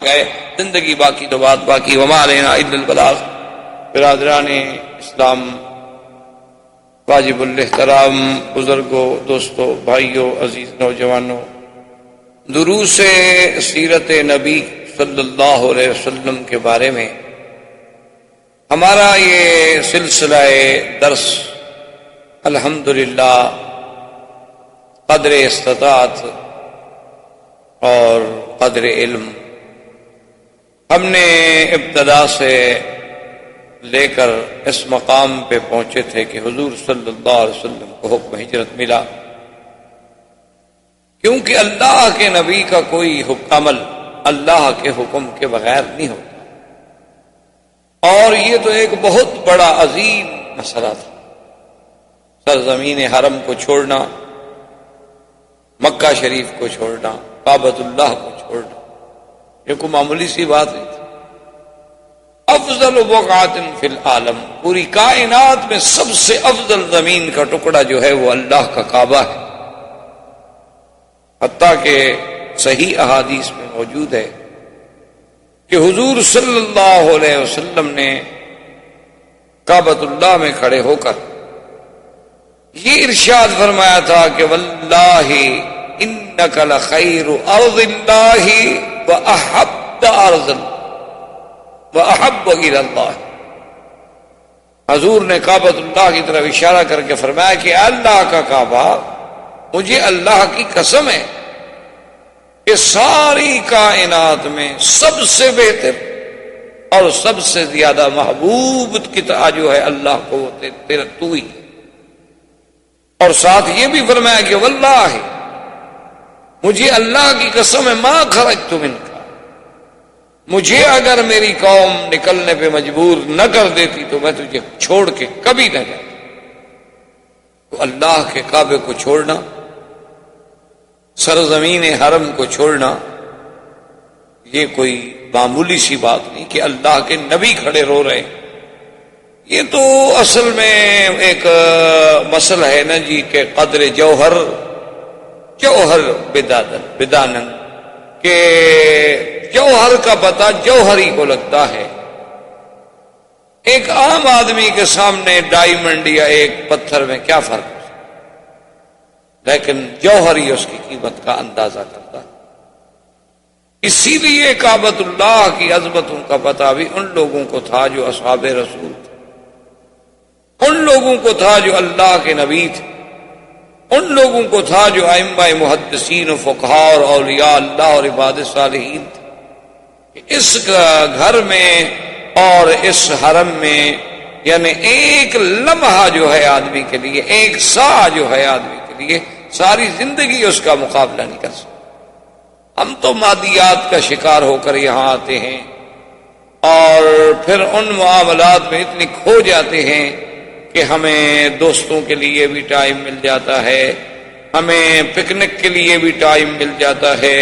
گئے، زندگی باقی تو بات باقی، وما علینا الا البلاغ۔ برادران اسلام، واجب الاحترام بزرگوں، دوستوں، بھائیوں، عزیز نوجوانوں، دروس سیرت نبی صلی اللہ علیہ وسلم کے بارے میں ہمارا یہ سلسلہ درس الحمدللہ قدر استطاعت اور قدر علم ہم نے ابتدا سے لے کر اس مقام پہ پہنچے تھے کہ حضور صلی اللہ علیہ وسلم کو حکم ہجرت ملا، کیونکہ اللہ کے نبی کا کوئی عمل اللہ کے حکم کے بغیر نہیں ہوتا، اور یہ تو ایک بہت بڑا عظیم مسئلہ تھا، سرزمین حرم کو چھوڑنا، مکہ شریف کو چھوڑنا، کعبۃ اللہ کو چھوڑنا، یہ کوئی معمولی سی بات نہیں تھی۔ افضل بقعۃ فی العالم، پوری کائنات میں سب سے افضل زمین کا ٹکڑا جو ہے وہ اللہ کا کعبہ ہے، حتیٰ کہ صحیح احادیث میں موجود ہے کہ حضور صلی اللہ علیہ وسلم نے کعبۃ اللہ میں کھڑے ہو کر یہ ارشاد فرمایا تھا کہ واللہ انک لخیر ارض اللہ واحب ارض واحب الی اللہ۔ حضور نے کعبۃ اللہ کی طرف اشارہ کر کے فرمایا کہ اللہ کا کعبہ، مجھے اللہ کی قسم ہے کہ ساری کائنات میں سب سے بہتر اور سب سے زیادہ محبوب قطعہ جو ہے اللہ کو وہ تیرا تو ہی، اور ساتھ یہ بھی فرمایا کہ واللہ مجھے اللہ کی قسم ہے ما خرجت منک، مجھے اگر میری قوم نکلنے پہ مجبور نہ کر دیتی تو میں تجھے چھوڑ کے کبھی نہ جاتا۔ تو اللہ کے کعبے کو چھوڑنا، سرزمین حرم کو چھوڑنا، یہ کوئی معمولی سی بات نہیں کہ اللہ کے نبی کھڑے رو رہے ہیں۔ یہ تو اصل میں ایک مسئلہ ہے نا جی کہ قدر جوہر بدانن، کہ جوہر کا پتہ جوہری کو لگتا ہے۔ ایک عام آدمی کے سامنے ڈائمنڈ یا ایک پتھر میں کیا فرق ہے، لیکن جوہری اس کی قیمت کا اندازہ کرتا ہے۔ اسی لیے کعبۃ اللہ کی عظمتوں کا پتہ بھی ان لوگوں کو تھا جو اصحاب رسول تھے، ان لوگوں کو تھا جو اللہ کے نبی تھے، ان لوگوں کو تھا جو ائمہ محدثین و فقہاء اور اولیاء اللہ اور عباد صالحین تھے۔ اس گھر میں اور اس حرم میں یعنی ایک لمحہ جو ہے آدمی کے لیے، ایک سا جو ہے آدمی کے لیے ساری زندگی اس کا مقابلہ نہیں کر سکتا۔ ہم تو مادیات کا شکار ہو کر یہاں آتے ہیں اور پھر ان معاملات میں اتنی کھو جاتے ہیں کہ ہمیں دوستوں کے لیے بھی ٹائم مل جاتا ہے، ہمیں پکنک کے لیے بھی ٹائم مل جاتا ہے،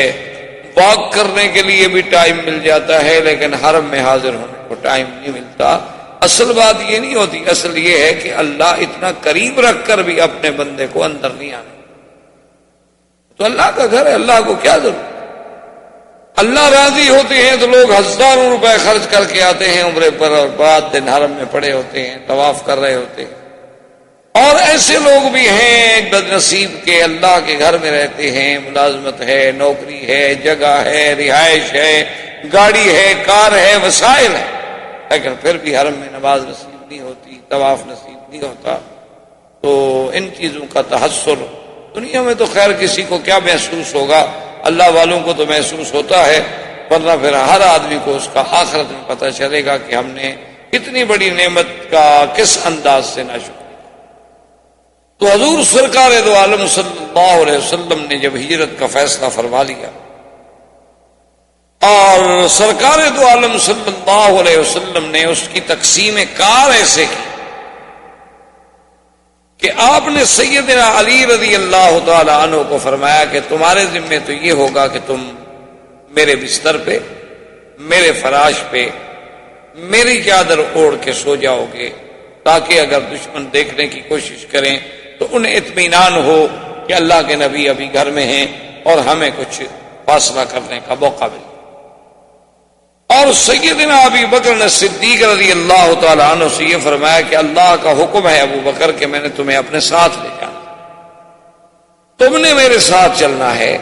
واک کرنے کے لیے بھی ٹائم مل جاتا ہے، لیکن حرم میں حاضر ہونے کو ٹائم نہیں ملتا۔ اصل بات یہ نہیں ہوتی، اصل یہ ہے کہ اللہ اتنا قریب رکھ کر بھی اپنے بندے کو اندر نہیں آنے، تو اللہ کا گھر ہے، اللہ کو کیا ضرورت؟ اللہ راضی ہوتے ہیں تو لوگ ہزاروں روپے خرچ کر کے آتے ہیں عمرے پر، اور بعد دن حرم میں پڑے ہوتے ہیں، طواف کر رہے ہوتے ہیں۔ اور ایسے لوگ بھی ہیں بد نصیب کے اللہ کے گھر میں رہتے ہیں، ملازمت ہے، نوکری ہے، جگہ ہے، رہائش ہے، گاڑی ہے، کار ہے، وسائل ہے، لیکن پھر بھی حرم میں نماز نصیب نہیں ہوتی، طواف نصیب نہیں ہوتا۔ تو ان چیزوں کا تحسر دنیا میں تو خیر کسی کو کیا محسوس ہوگا، اللہ والوں کو تو محسوس ہوتا ہے، ورنہ پھر ہر آدمی کو اس کا آخرت میں پتہ چلے گا کہ ہم نے اتنی بڑی نعمت کا کس انداز سے ناشکر۔ تو حضور سرکار دو عالم صلی اللہ علیہ وسلم نے جب ہجرت کا فیصلہ فرما لیا، اور سرکار دو عالم صلی اللہ علیہ وسلم نے اس کی تقسیم کار ایسے کی کہ آپ نے سیدنا علی رضی اللہ تعالی عنہ کو فرمایا کہ تمہارے ذمے تو یہ ہوگا کہ تم میرے بستر پہ، میرے فراش پہ میری چادر اوڑھ کے سو جاؤ گے، تاکہ اگر دشمن دیکھنے کی کوشش کریں تو انہیں اطمینان ہو کہ اللہ کے نبی ابھی گھر میں ہیں اور ہمیں کچھ فاصلہ کرنے کا موقع ملے۔ اور سیدنا ابی بکر صدیق رضی اللہ تعالیٰ عنہ سے یہ فرمایا کہ اللہ کا حکم ہے ابو بکر کہ میں نے تمہیں اپنے ساتھ لے جانا، تم نے میرے ساتھ چلنا ہے،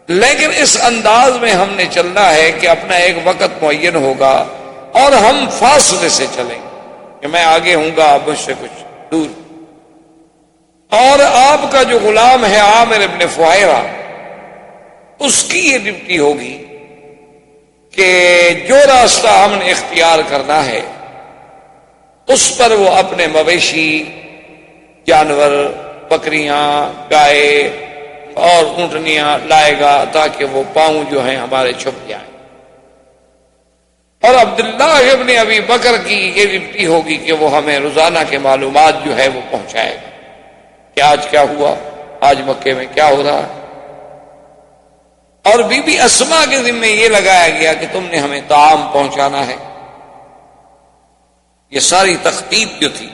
لیکن اس انداز میں ہم نے چلنا ہے کہ اپنا ایک وقت معین ہوگا اور ہم فاصلے سے چلیں کہ میں آگے ہوں گا، آپ مجھ سے کچھ دور، اور آپ کا جو غلام ہے عامر ابن فہیرہ، اس کی یہ ڈیوٹی ہوگی کہ جو راستہ ہم نے اختیار کرنا ہے اس پر وہ اپنے مویشی جانور، بکریاں، گائے اور اونٹنیاں لائے گا تاکہ وہ پاؤں جو ہیں ہمارے چھپ جائیں، اور عبداللہ ابن ابی بکر کی یہ ڈیوٹی ہوگی کہ وہ ہمیں روزانہ کے معلومات جو ہے وہ پہنچائے گا کہ آج کیا ہوا، آج مکے میں کیا ہو رہا ہے۔ اور بی بی اسما کے ذمہ یہ لگایا گیا کہ تم نے ہمیں طعام پہنچانا ہے۔ یہ ساری تخطیط جو تھی،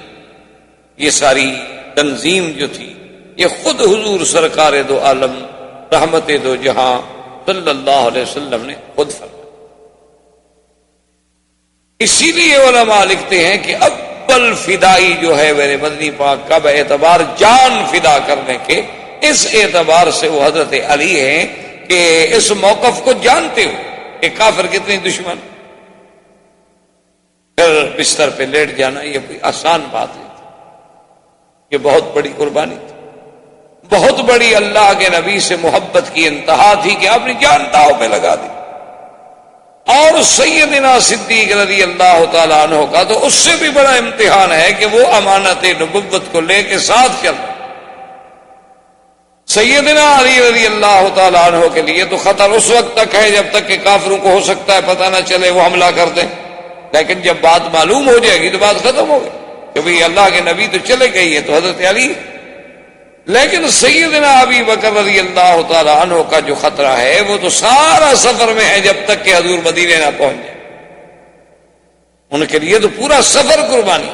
یہ ساری تنظیم جو تھی، یہ خود حضور سرکار دو عالم رحمت دو جہاں صلی اللہ علیہ وسلم نے خود فرمایا۔ اسی لیے علماء لکھتے ہیں کہ اول فدائی جو ہے میرے مدنی پاک کا باعتبار جان فدا کرنے کے، اس اعتبار سے وہ حضرت علی ہیں کہ اس موقف کو جانتے ہو کہ کافر کتنی دشمن، پھر بستر پہ لیٹ جانا یہ کوئی آسان بات نہیں تھی، یہ بہت بڑی قربانی تھی، بہت بڑی اللہ کے نبی سے محبت کی انتہا تھی کہ آپ نے جان داؤ پہ لگا دی۔ اور سیدنا صدیق رضی اللہ تعالیٰ عنہ کا تو اس سے بھی بڑا امتحان ہے کہ وہ امانت نبوت کو لے کے ساتھ چل رہے۔ سیدنا علی رضی اللہ تعالیٰ عنہ کے لیے تو خطر اس وقت تک ہے جب تک کہ کافروں کو ہو سکتا ہے پتہ نہ چلے وہ حملہ کر دیں، لیکن جب بات معلوم ہو جائے گی تو بات ختم ہو گئی کہ بھئی اللہ کے نبی تو چلے گئی ہے تو حضرت علی۔ لیکن سیدنا ابی بکر رضی اللہ تعالیٰ عنہ کا جو خطرہ ہے وہ تو سارا سفر میں ہے جب تک کہ حضور مدینے نہ پہنچ جائے، ان کے لیے تو پورا سفر قربانی۔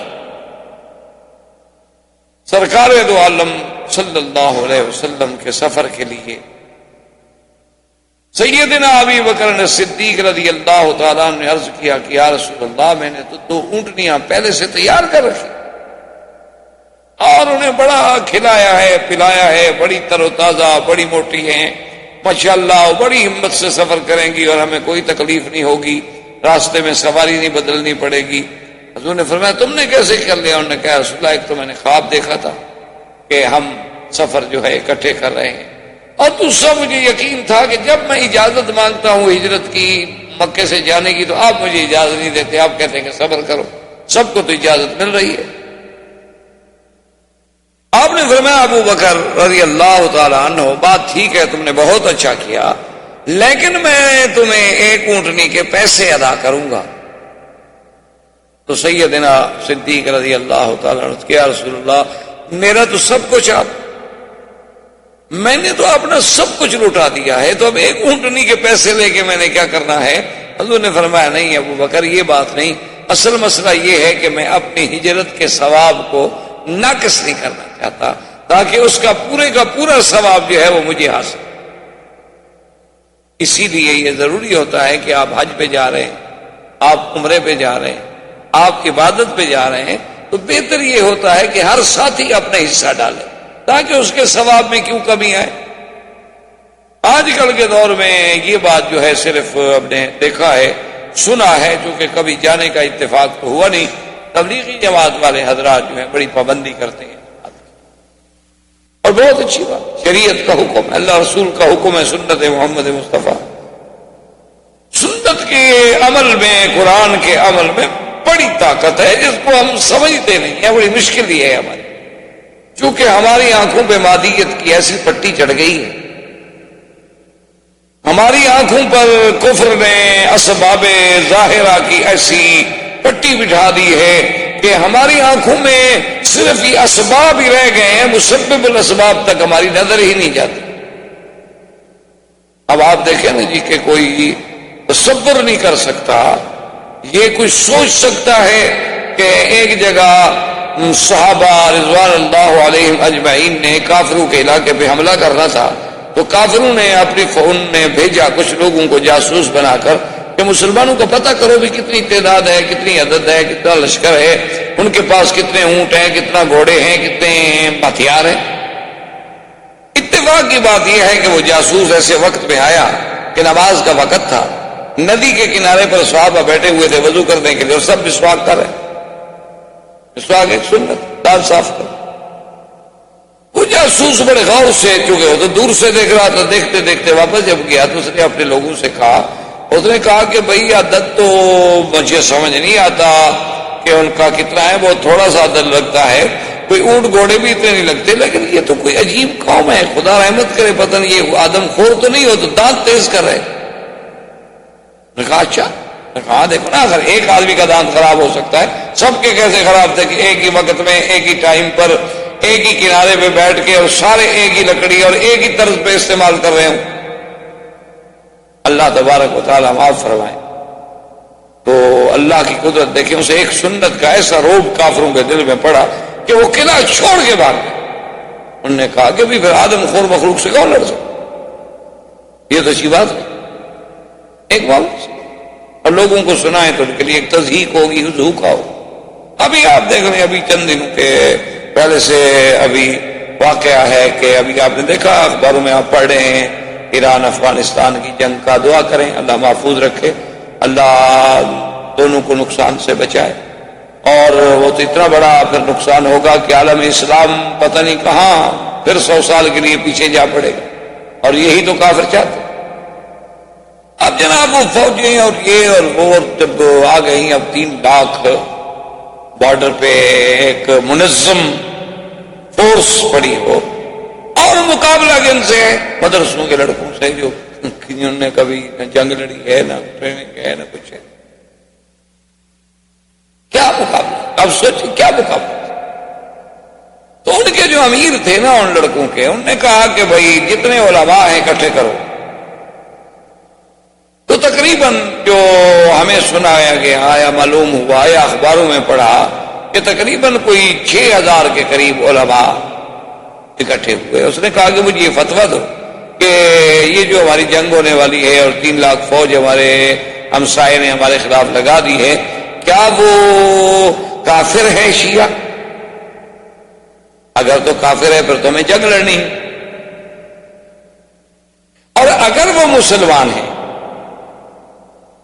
سرکار دو عالم صلی اللہ علیہ وسلم کے سفر کے لیے سیدنا ابی بکر صدیق رضی اللہ تعالیٰ نے عرض کیا کہ یا رسول اللہ میں نے تو 2 اونٹنیاں پہلے سے تیار کر رکھی اور انہیں بڑا کھلایا ہے پلایا ہے، بڑی تر و تازہ، بڑی موٹی ہیں ماشاءاللہ، بڑی ہمت سے سفر کریں گی اور ہمیں کوئی تکلیف نہیں ہوگی، راستے میں سواری نہیں بدلنی پڑے گی۔ حضور نے فرمایا تم نے کیسے کر لیا؟ انہوں نے کہا رسول اللہ ایک تو میں نے خواب دیکھا تھا کہ ہم سفر جو ہے اکٹھے کر رہے ہیں، اور دوسرا مجھے یقین تھا کہ جب میں اجازت مانگتا ہوں ہجرت کی مکے سے جانے کی تو آپ مجھے اجازت نہیں دیتے، آپ کہتے ہیں کہ صبر کرو، سب کو تو اجازت مل رہی ہے۔ آپ نے فرمایا ابو بکر رضی اللہ تعالیٰ عنہ بات ٹھیک ہے، تم نے بہت اچھا کیا، لیکن میں تمہیں 1 اونٹنی کے پیسے ادا کروں گا۔ تو سیدنا صدیق رضی اللہ تعالیٰ عنہ کیا رسول اللہ میرا تو سب کچھ میں نے تو اپنا سب کچھ لوٹا دیا ہے، تو اب 1 اونٹنی کے پیسے لے کے میں نے کیا کرنا ہے؟ حضور نے فرمایا نہیں ابو بکر یہ بات نہیں، اصل مسئلہ یہ ہے کہ میں اپنی ہجرت کے ثواب کو ناقص نہیں کرنا چاہتا تاکہ اس کا پورے کا پورا ثواب جو ہے وہ مجھے حاصل۔ اسی لیے یہ ضروری ہوتا ہے کہ آپ حج پہ جا رہے ہیں، آپ عمرے پہ جا رہے ہیں، آپ عبادت پہ جا رہے ہیں، تو بہتر یہ ہوتا ہے کہ ہر ساتھی اپنا حصہ ڈالے تاکہ اس کے ثواب میں کیوں کمی آئے۔ آج کل کے دور میں یہ بات جو ہے صرف ہم نے دیکھا ہے، سنا ہے، چونکہ کبھی جانے کا اتفاق تو ہوا نہیں۔ تبلیغی جماعت والے حضرات جو ہیں بڑی پابندی کرتے ہیں، اور بہت اچھی بات، شریعت کا حکم، اللہ رسول کا حکم ہے، سنت محمد مصطفیٰ، سنت کے عمل میں، قرآن کے عمل میں بڑی طاقت ہے جس کو ہم سمجھتے نہیں ہیں، بڑی مشکل ہی ہے ہماری، چونکہ ہماری آنکھوں پہ مادیت کی ایسی پٹی چڑھ گئی ہے، ہماری آنکھوں پر کفر نے اسباب ظاہرہ کی ایسی پٹی بٹھا دی ہے کہ ہماری آنکھوں میں صرف یہ اسباب ہی رہ گئے ہیں، مسبب الاسباب تک ہماری نظر ہی نہیں جاتی۔ اب آپ دیکھیں نا جی کہ کوئی تصور نہیں کر سکتا، یہ کوئی سوچ سکتا ہے کہ ایک جگہ صحابہ رضوان اللہ علیہم اجمعین نے کافروں کے علاقے پہ حملہ کرنا تھا، تو کافروں نے اپنی فون نے بھیجا کچھ لوگوں کو جاسوس بنا کر کہ مسلمانوں کو پتہ کرو بھی کتنی تعداد ہے، کتنی عدد ہے، کتنا لشکر ہے، ان کے پاس کتنے اونٹ ہیں، کتنا گھوڑے ہیں، کتنے ہتھیار ہیں۔ اتفاق کی بات یہ ہے کہ وہ جاسوس ایسے وقت پہ آیا کہ نماز کا وقت تھا، ندی کے کنارے پر صحابہ بیٹھے ہوئے تھے وضو کرنے کے لیے، اور سب مسواک کر رہے۔ مسواک ایک سنت، دانت صاف کر۔ وہ جاسوس بڑے غور سے، چونکہ وہ تو دور سے دیکھ رہا تھا، دیکھتے دیکھتے واپس جب گیا تو اس نے اپنے لوگوں سے کہا، اس نے کہا کہ بھئی عدد تو مجھے سمجھ نہیں آتا کہ ان کا کتنا ہے، بہت تھوڑا سا عدد لگتا ہے، کوئی اونٹ گھوڑے بھی اتنے نہیں لگتے، لیکن یہ تو کوئی عجیب قوم ہے، خدا رحمت کرے، پتہ نہیں یہ آدم خور تو نہیں ہو تو دانت تیز کر رہے۔ نے کہا اچھا، نے کہا دیکھو نا، اگر ایک آدمی کا دانت خراب ہو سکتا ہے، سب کے کیسے خراب تھے کہ ایک ہی وقت میں، ایک ہی ٹائم پر، ایک ہی کنارے پہ بیٹھ کے، اور سارے ایک ہی لکڑی اور ایک ہی طرز پہ استعمال کر رہے ہوں۔ اللہ تبارک و تعالیٰ معاف فرمائے۔ تو اللہ کی قدرت دیکھیں، اسے ایک سنت کا ایسا روب کافروں کے دل میں پڑا کہ وہ قلعہ چھوڑ کے بھاگ گئے۔ انہوں نے کہا کہ بھی پھر آدم خور مخلوق سے کون لڑ سکتا؟ یہ تو اچھی بات ہے، ایک بات، اور لوگوں کو سنائیں تو ان کے لیے ایک تضحیق ہوگی، حضوقہ ہوگی۔ ابھی آپ دیکھ رہے ہیں، ابھی چند دنوں کے پہلے سے ابھی واقعہ ہے کہ ابھی آپ نے دیکھا اخباروں میں، آپ پڑھ رہے ہیں، ایران افغانستان کی جنگ کا۔ دعا کریں اللہ محفوظ رکھے، اللہ دونوں کو نقصان سے بچائے، اور وہ تو اتنا بڑا پھر نقصان ہوگا کہ عالم اسلام پتہ نہیں کہاں پھر 100 سال کے لیے پیچھے جا پڑے گا، اور یہی تو کافر چاہتے۔ اب جناب وہ فوجیں اور یہ اور وہ جب آ گئی، اب 3 لاکھ بارڈر پہ ایک منظم فورس پڑی ہو، اور مقابلہ کن سے ہے؟ مدرسوں کے لڑکوں سے، جو انہوں نے کبھی نہ جنگ لڑی ہے، نہ ٹریننگ ہے، نہ کچھ ہے۔ کیا مقابلہ؟ اب سوچیں کیا مقابلہ۔ تو ان کے جو امیر تھے نا ان لڑکوں کے، انہوں نے کہا کہ بھائی جتنے علماء ہیں اکٹھے کرو۔ تو تقریباً جو ہمیں سنایا گیا یا معلوم ہوا یا اخباروں میں پڑھا کہ تقریباً کوئی 6000 کے قریب علماء اکٹھے ہوئے۔ اس نے کہا کہ مجھے یہ فتویٰ دو کہ یہ جو ہماری جنگ ہونے والی ہے اور 3 لاکھ فوج ہمارے ہمسائے نے ہمارے خلاف لگا دی ہے، کیا وہ کافر ہے شیعہ؟ اگر تو کافر ہے پھر تو ہمیں جنگ لڑنی ہے، اور اگر وہ مسلمان ہیں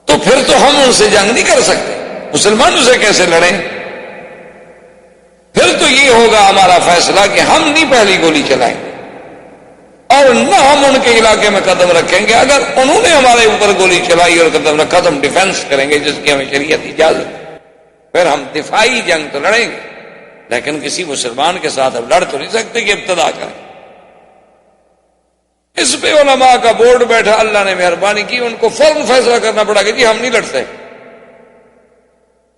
تو پھر تو ہم ان سے جنگ نہیں کر سکتے، مسلمانوں سے کیسے لڑیں؟ پھر تو یہ ہوگا ہمارا فیصلہ کہ ہم نہیں پہلی گولی چلائیں گے، اور نہ ہم ان کے علاقے میں قدم رکھیں گے۔ اگر انہوں نے ہمارے اوپر گولی چلائی اور قدم رکھا تو ہم ڈیفنس کریں گے، جس کی ہمیں شریعت اجازت ہے، پھر ہم دفاعی جنگ تو لڑیں گے، لیکن کسی مسلمان کے ساتھ ہم لڑ تو نہیں سکتے کہ ابتدا کریں۔ اس پہ علماء کا بورڈ بیٹھا، اللہ نے مہربانی کی، ان کو فوراً فیصلہ کرنا پڑا کہ جی ہم نہیں لڑتے۔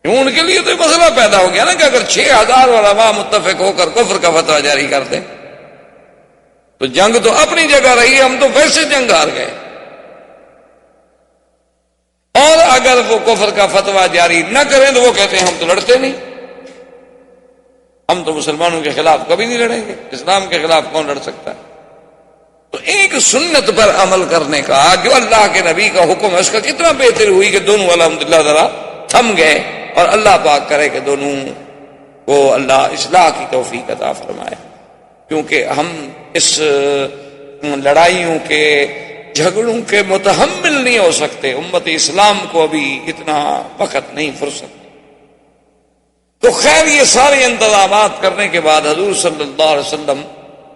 ان کے لیے تو یہ مسئلہ پیدا ہو گیا نا کہ اگر 6000 علماء متفق ہو کر کفر کا فتویٰ جاری کر دیں تو جنگ تو اپنی جگہ رہی، ہم تو ویسے جنگ ہار گئے، اور اگر وہ کفر کا فتویٰ جاری نہ کریں تو وہ کہتے ہیں ہم تو لڑتے نہیں، ہم تو مسلمانوں کے خلاف کبھی نہیں لڑیں گے، اسلام کے خلاف کون لڑ سکتا ہے؟ تو ایک سنت پر عمل کرنے کا جو اللہ کے نبی کا حکم ہے، اس کا کتنا بہتر ہوئی کہ دونوں الحمدللہ ذرا تھم گئے، اور اللہ پاک کرے کہ دونوں کو اللہ اصلاح کی توفیق عطا فرمائے، کیونکہ ہم اس لڑائیوں کے جھگڑوں کے متحمل نہیں ہو سکتے، امت اسلام کو ابھی اتنا وقت نہیں، فرصت۔ تو خیر یہ سارے انتظامات کرنے کے بعد حضور صلی اللہ علیہ وسلم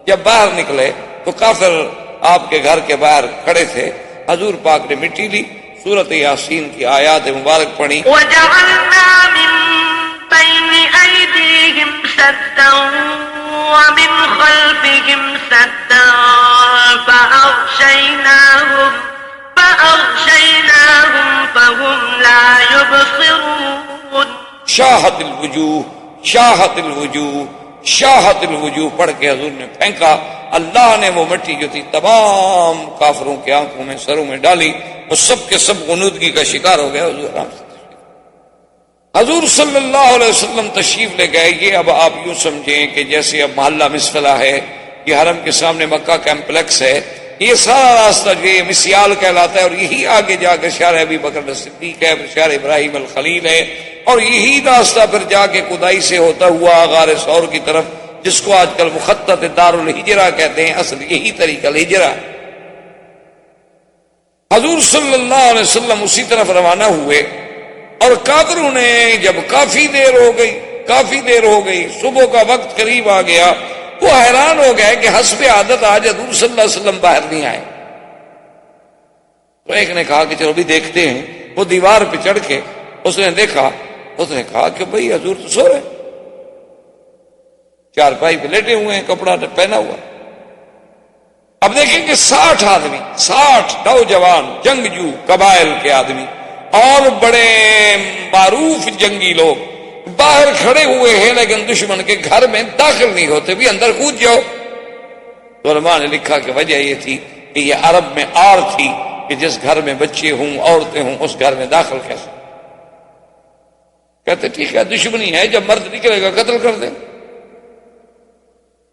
جب باہر نکلے تو کافر آپ کے گھر کے باہر کھڑے تھے، حضور پاک نے مٹی لی، سورۃ یاسین کی آیات مبارک پڑھی، وَجَعَلْنَا مِن بَيْنِ أَيْدِيهِمْ سَدًّا وَمِنْ خَلْفِهِمْ سَدًّا فَأَغْشَيْنَاهُمْ فَهُمْ لَا يُبْصِرُونَ۔ شاہت الوجوہ، شاہت الوجوہ، شاہت الوجوہ پڑھ کے حضور نے پھینکا، اللہ نے وہ مٹی جو تھی تمام کافروں کی آنکھوں میں، سروں میں ڈالی، وہ سب کے سب غنودگی کا شکار ہو گیا۔ حضور آرام سے حضور صلی اللہ علیہ وسلم تشریف لے گئے۔ یہ اب آپ یوں سمجھیں کہ جیسے اب محلہ مسفلہ ہے، یہ حرم کے سامنے مکہ کمپلیکس ہے، یہ سارا راستہ جو یہ مسیال کہلاتا ہے، اور یہی آگے جا کر شارع ابی بکر صدیق ہے، شارع ابراہیم الخلیل ہے، اور یہی راستہ پھر جا کے کدائی سے ہوتا ہوا غار ثور کی طرف، جس کو آج کل مخطط دار الہجرہ کہتے ہیں، اصل یہی طریقہ الہجرہ۔ حضور صلی اللہ علیہ وسلم اسی طرف روانہ ہوئے، اور کافروں نے جب کافی دیر ہو گئی، صبح کا وقت قریب آ گیا، وہ حیران ہو گئے کہ حسب عادت آج حضور صلی اللہ علیہ وسلم باہر نہیں آئے۔ تو ایک نے کہا کہ چلو بھی دیکھتے ہیں۔ وہ دیوار پہ چڑھ کے اس نے دیکھا، اس نے کہا کہ بھئی حضور تو سو رہے، چارپائی پہ لیٹے ہوئے ہیں، کپڑا پہنا ہوا۔ اب دیکھیں کہ 60 آدمی، 60 نوجوان جنگجو قبائل کے آدمی اور بڑے معروف جنگی لوگ باہر کھڑے ہوئے ہیں، لیکن دشمن کے گھر میں داخل نہیں ہوتے، بھی اندر کود جاؤ۔ تو علماء نے لکھا کہ وجہ یہ تھی کہ یہ عرب میں آر تھی کہ جس گھر میں بچے ہوں، عورتیں ہوں، اس گھر میں داخل کیسے؟ کہتے ٹھیک ہے، دشمنی ہے، جب مرد نکلے گا قتل کر دیں،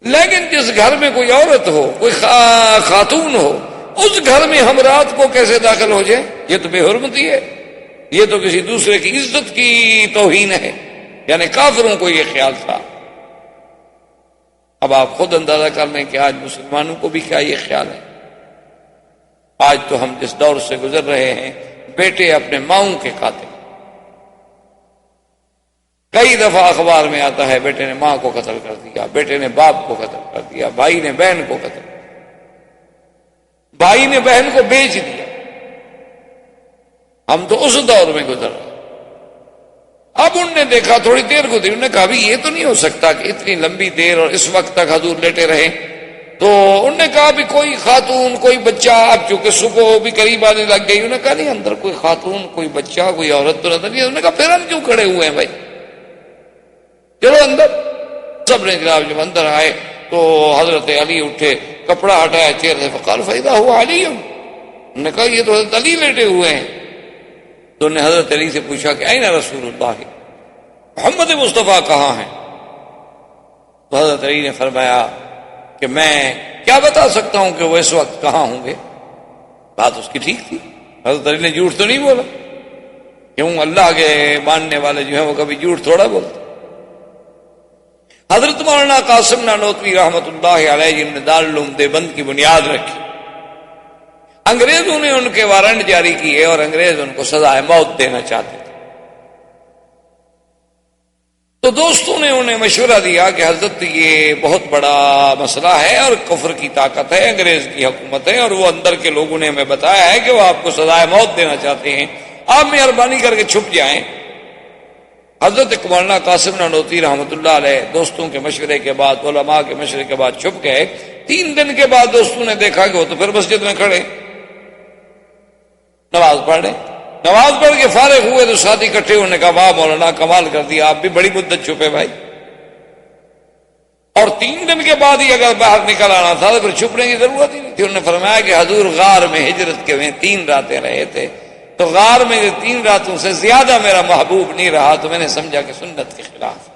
لیکن جس گھر میں کوئی عورت ہو، کوئی خاتون ہو، اس گھر میں ہم رات کو کیسے داخل ہو جائیں؟ یہ تو بے حرمتی ہے، یہ تو کسی دوسرے کی عزت کی توہین ہے۔ یعنی کافروں کو یہ خیال تھا۔ اب آپ خود اندازہ کر لیں کہ آج مسلمانوں کو بھی کیا یہ خیال ہے۔ آج تو ہم جس دور سے گزر رہے ہیں، بیٹے اپنے ماؤں کے قاتل، کئی دفعہ اخبار میں آتا ہے بیٹے نے ماں کو قتل کر دیا، بیٹے نے باپ کو قتل کر دیا، بھائی نے بہن کو قتل کر دیا، بھائی نے بہن کو بیچ دیا۔ ہم تو اس دور میں گزر رہے ہیں۔ اب انہوں نے دیکھا، تھوڑی دیر گزری، انہوں نے کہا بھی یہ تو نہیں ہو سکتا کہ اتنی لمبی دیر اور اس وقت تک حضور لیٹے رہے۔ تو انہوں نے کہا بھی کوئی خاتون، کوئی بچہ، اب چونکہ صبح بھی قریب آنے لگ گئی، انہوں نے کہا نہیں اندر کوئی خاتون، کوئی بچہ، کوئی عورت تو نظر نہیں۔ انہوں نے کہا پھر ہم کیوں کھڑے ہوئے ہیں بھائی، چلو اندر۔ سب نے جناب جب اندر آئے تو حضرت علی اٹھے، کپڑا ہٹایا چہرے سے، فقال فإذا هو علی، انہوں نے کہا یہ تو حضرت علی لیٹے ہوئے ہیں۔ تو انہوں نے حضرت علی سے پوچھا کہ این رسول اللہ، محمد مصطفیٰ کہاں ہیں؟ تو حضرت علی نے فرمایا کہ میں کیا بتا سکتا ہوں کہ وہ اس وقت کہاں ہوں گے۔ بات اس کی ٹھیک تھی، حضرت علی نے جھوٹ تو نہیں بولا، کیوں اللہ کے ماننے والے جو ہیں وہ کبھی جھوٹ تھوڑا بولتے۔ حضرت مولانا قاسم نانوتوی رحمۃ اللہ علیہ جن نے دارالعلوم دیوبند کی بنیاد رکھی، انگریزوں نے ان کے وارنٹ جاری کیے اور انگریز ان کو سزائے موت دینا چاہتے تھے۔ تو دوستوں نے انہیں مشورہ دیا کہ حضرت یہ بہت بڑا مسئلہ ہے اور کفر کی طاقت ہے، انگریز کی حکومت ہے، اور وہ اندر کے لوگوں نے ہمیں بتایا ہے کہ وہ آپ کو سزائے موت دینا چاہتے ہیں، آپ مہربانی کر کے چھپ جائیں۔ حضرت مولانا قاسم نانوتوی رحمۃ اللہ علیہ دوستوں کے مشورے کے بعد، علماء کے مشورے کے بعد چھپ گئے۔ 3 دن کے بعد دوستوں نے دیکھا کہ وہ تو پھر مسجد میں کھڑے نماز پڑھ رہے۔ نماز پڑھ کے فارغ ہوئے تو ساتھی اکٹھے انہوں نے کہا واہ مولانا کمال کر دیا، آپ بھی بڑی مدت چھپے بھائی، اور 3 دن کے بعد ہی اگر باہر نکل آنا تھا تو پھر چھپنے کی ضرورت ہی نہیں تھی۔ انہوں نے فرمایا کہ حضور غار میں ہجرت کے میں 3 راتیں رہے تھے، تو غار میں 3 راتوں سے زیادہ میرا محبوب نہیں رہا، تو میں نے سمجھا کہ سنت کے خلاف،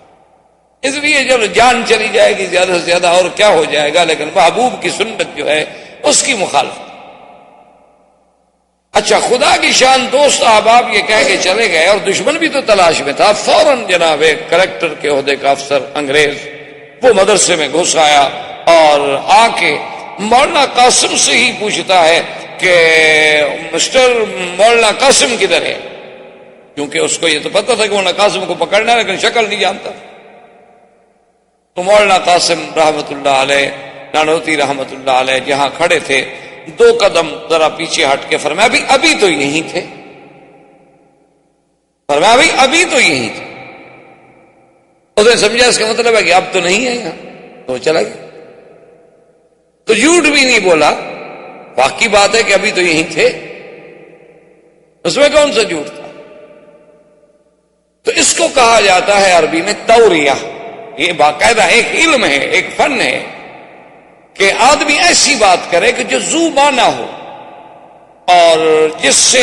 اس لیے جب جان چلی جائے گی زیادہ سے زیادہ اور کیا ہو جائے گا، لیکن محبوب کی سنت جو ہے اس کی مخالفت۔ اچھا، خدا کی شان، دوست احباب یہ کہہ کے چلے گئے اور دشمن بھی تو تلاش میں تھا۔ فوراً جناب کلیکٹر کے عہدے کا افسر انگریز وہ مدرسے میں گھس آیا اور آ کے مولانا قاسم سے ہی پوچھتا ہے کہ مسٹر مولانا قاسم کدھر ہے، کیونکہ اس کو یہ تو پتا تھا کہ مولانا قاسم کو پکڑنا ہے، لیکن شکل نہیں جانتا۔ تو مولانا قاسم رحمۃ اللہ علیہ نانوتوی رحمۃ اللہ علیہ جہاں کھڑے تھے 2 قدم ذرا پیچھے ہٹ کے فرمایا ابھی تو یہیں تھے، فرمایا ابھی تو یہیں تھے۔ اس نے سمجھا اس کا مطلب ہے کہ اب تو نہیں ہے یہاں، تو چلا گیا۔ تو جھوٹ بھی نہیں بولا، واقعی بات ہے کہ ابھی تو یہیں تھے، اس میں کون سا جھوٹ تھا؟ تو اس کو کہا جاتا ہے عربی میں توریہ، یہ باقاعدہ ایک علم ہے، ایک فن ہے کہ آدمی ایسی بات کرے کہ جو ذو معنی ہو اور جس سے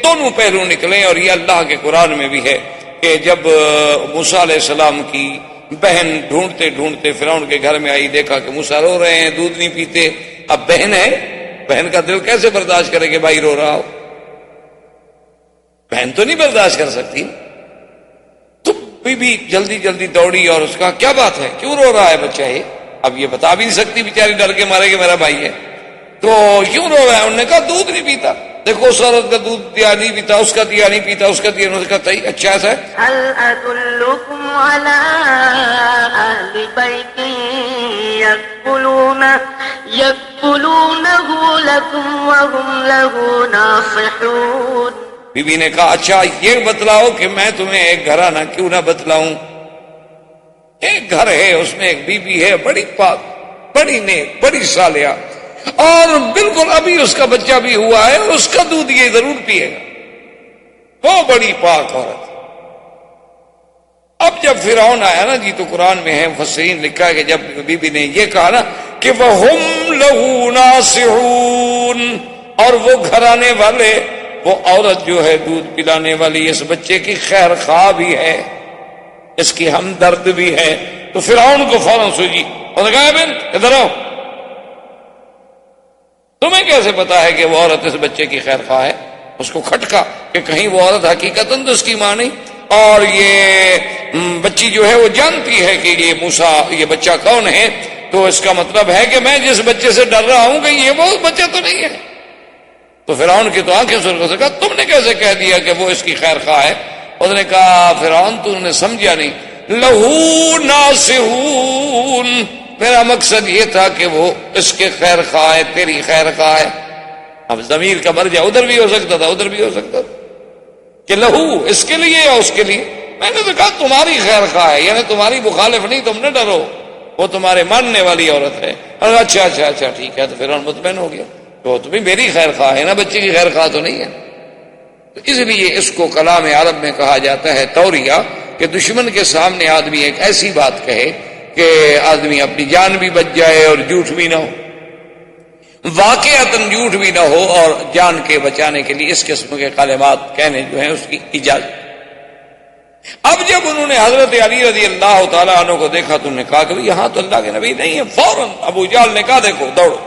دونوں پہلو نکلیں۔ اور یہ اللہ کے قرآن میں بھی ہے کہ جب موسیٰ علیہ السلام کی بہن ڈھونڈتے ڈھونڈتے فرعون کے گھر میں آئی، دیکھا کہ موسیٰ رو رہے ہیں، دودھ نہیں پیتے، اب بہن ہے بہن کا دل کیسے برداشت کرے کہ بھائی رو رہا ہو؟ بہن تو نہیں برداشت کر سکتی. تو بی جلدی جلدی دوڑی اور اس کا کیا بات ہے، کیوں رو رہا ہے بچہ یہ؟ اب یہ بتا بھی نہیں سکتی بیچاری، ڈر کے مارے کہ میرا بھائی ہے. تو کیوں رو رہا ہے؟ انہوں نے کہا دودھ نہیں پیتا. دیکھو اس عورت کا دودھ دیا نہیں پیتا، اس کا دیا نہیں پیتا، اس کا دیا. انہوں نے کہا صحیح، اچھا ایسا ہے. هل أدلكم على أهل بيت يكفلونه لكم وهم له ناصحون. بی بی نے کہا اچھا یہ بتلاؤ کہ میں تمہیں ایک گھرانہ کیوں نہ بتلاؤں. ایک گھر ہے، اس میں ایک بی بی ہے، بڑی پاک، بڑی نیک، بڑی صالحہ، اور بالکل ابھی اس کا بچہ بھی ہوا ہے اور اس کا دودھ یہ ضرور پیے گا. وہ بڑی پاک عورت. اب جب فرعون آیا نا جی، تو قرآن میں ہے، مفسرین لکھا ہے کہ جب بی بی نے یہ کہا نا کہ وَهُمْ لَهُ نَاصِحُونَ، اور وہ گھرانے والے، وہ عورت جو ہے دودھ پلانے والی، اس بچے کی خیر خواہ بھی ہے، اس کی ہمدرد بھی ہے. تو فرعون کو فوراً سوچی، انہوں نے کہا بنت ادھر آؤ، تمہیں کیسے پتا ہے کہ وہ عورت اس بچے کی خیر خواہ ہے؟ اس کو کھٹکا کہ کہیں وہ عورت حقیقتاً تو اس کی ماں نہیں، اور یہ بچی جو ہے وہ جانتی ہے کہ یہ موسیٰ، یہ بچہ کون ہے، تو اس کا مطلب ہے کہ میں جس بچے سے ڈر رہا ہوں کہ یہ وہ بچہ تو نہیں ہے. تو فرعون کی تو آنکھیں سرخ سے کہا تم نے کیسے کہہ دیا کہ وہ اس کی خیر خواہ ہے؟ اس نے کہا فرعون تو نے سمجھا نہیں، لہو ناصحون، میرا مقصد یہ تھا کہ وہ اس کے خیر خواہ ہے، تیری خیر خواہ ہے. اب ضمیر کا مرجع ادھر بھی ہو سکتا تھا، ادھر بھی ہو سکتا تھا کہ لہو اس کے لیے یا اس کے لیے. میں نے تو کہا تمہاری خیر خواہ ہے، یعنی تمہاری مخالف نہیں، تم نہ ڈرو، وہ تمہارے ماننے والی عورت ہے. اچھا اچھا اچھا ٹھیک ہے. تو فرعون مطمئن ہو گیا، تو تمہیں میری خیر خواہ ہے نا، بچے کی خیر خواہ تو نہیں ہے. تو اس لیے اس کو کلام عرب میں کہا جاتا ہے توریہ، کہ دشمن کے سامنے آدمی ایک ایسی بات کہے کہ آدمی اپنی جان بھی بچ جائے اور جھوٹ بھی نہ ہو، واقعتاً جھوٹ بھی نہ ہو، اور جان کے بچانے کے لیے اس قسم کے کلمات کہنے جو ہیں اس کی اجازت. اب جب انہوں نے حضرت علی رضی اللہ تعالیٰ عنہ کو دیکھا تو انہوں نے کہا کہ یہاں تو اللہ کے نبی نہیں ہے. فوراً ابو جہل نے کہا دیکھو دوڑو.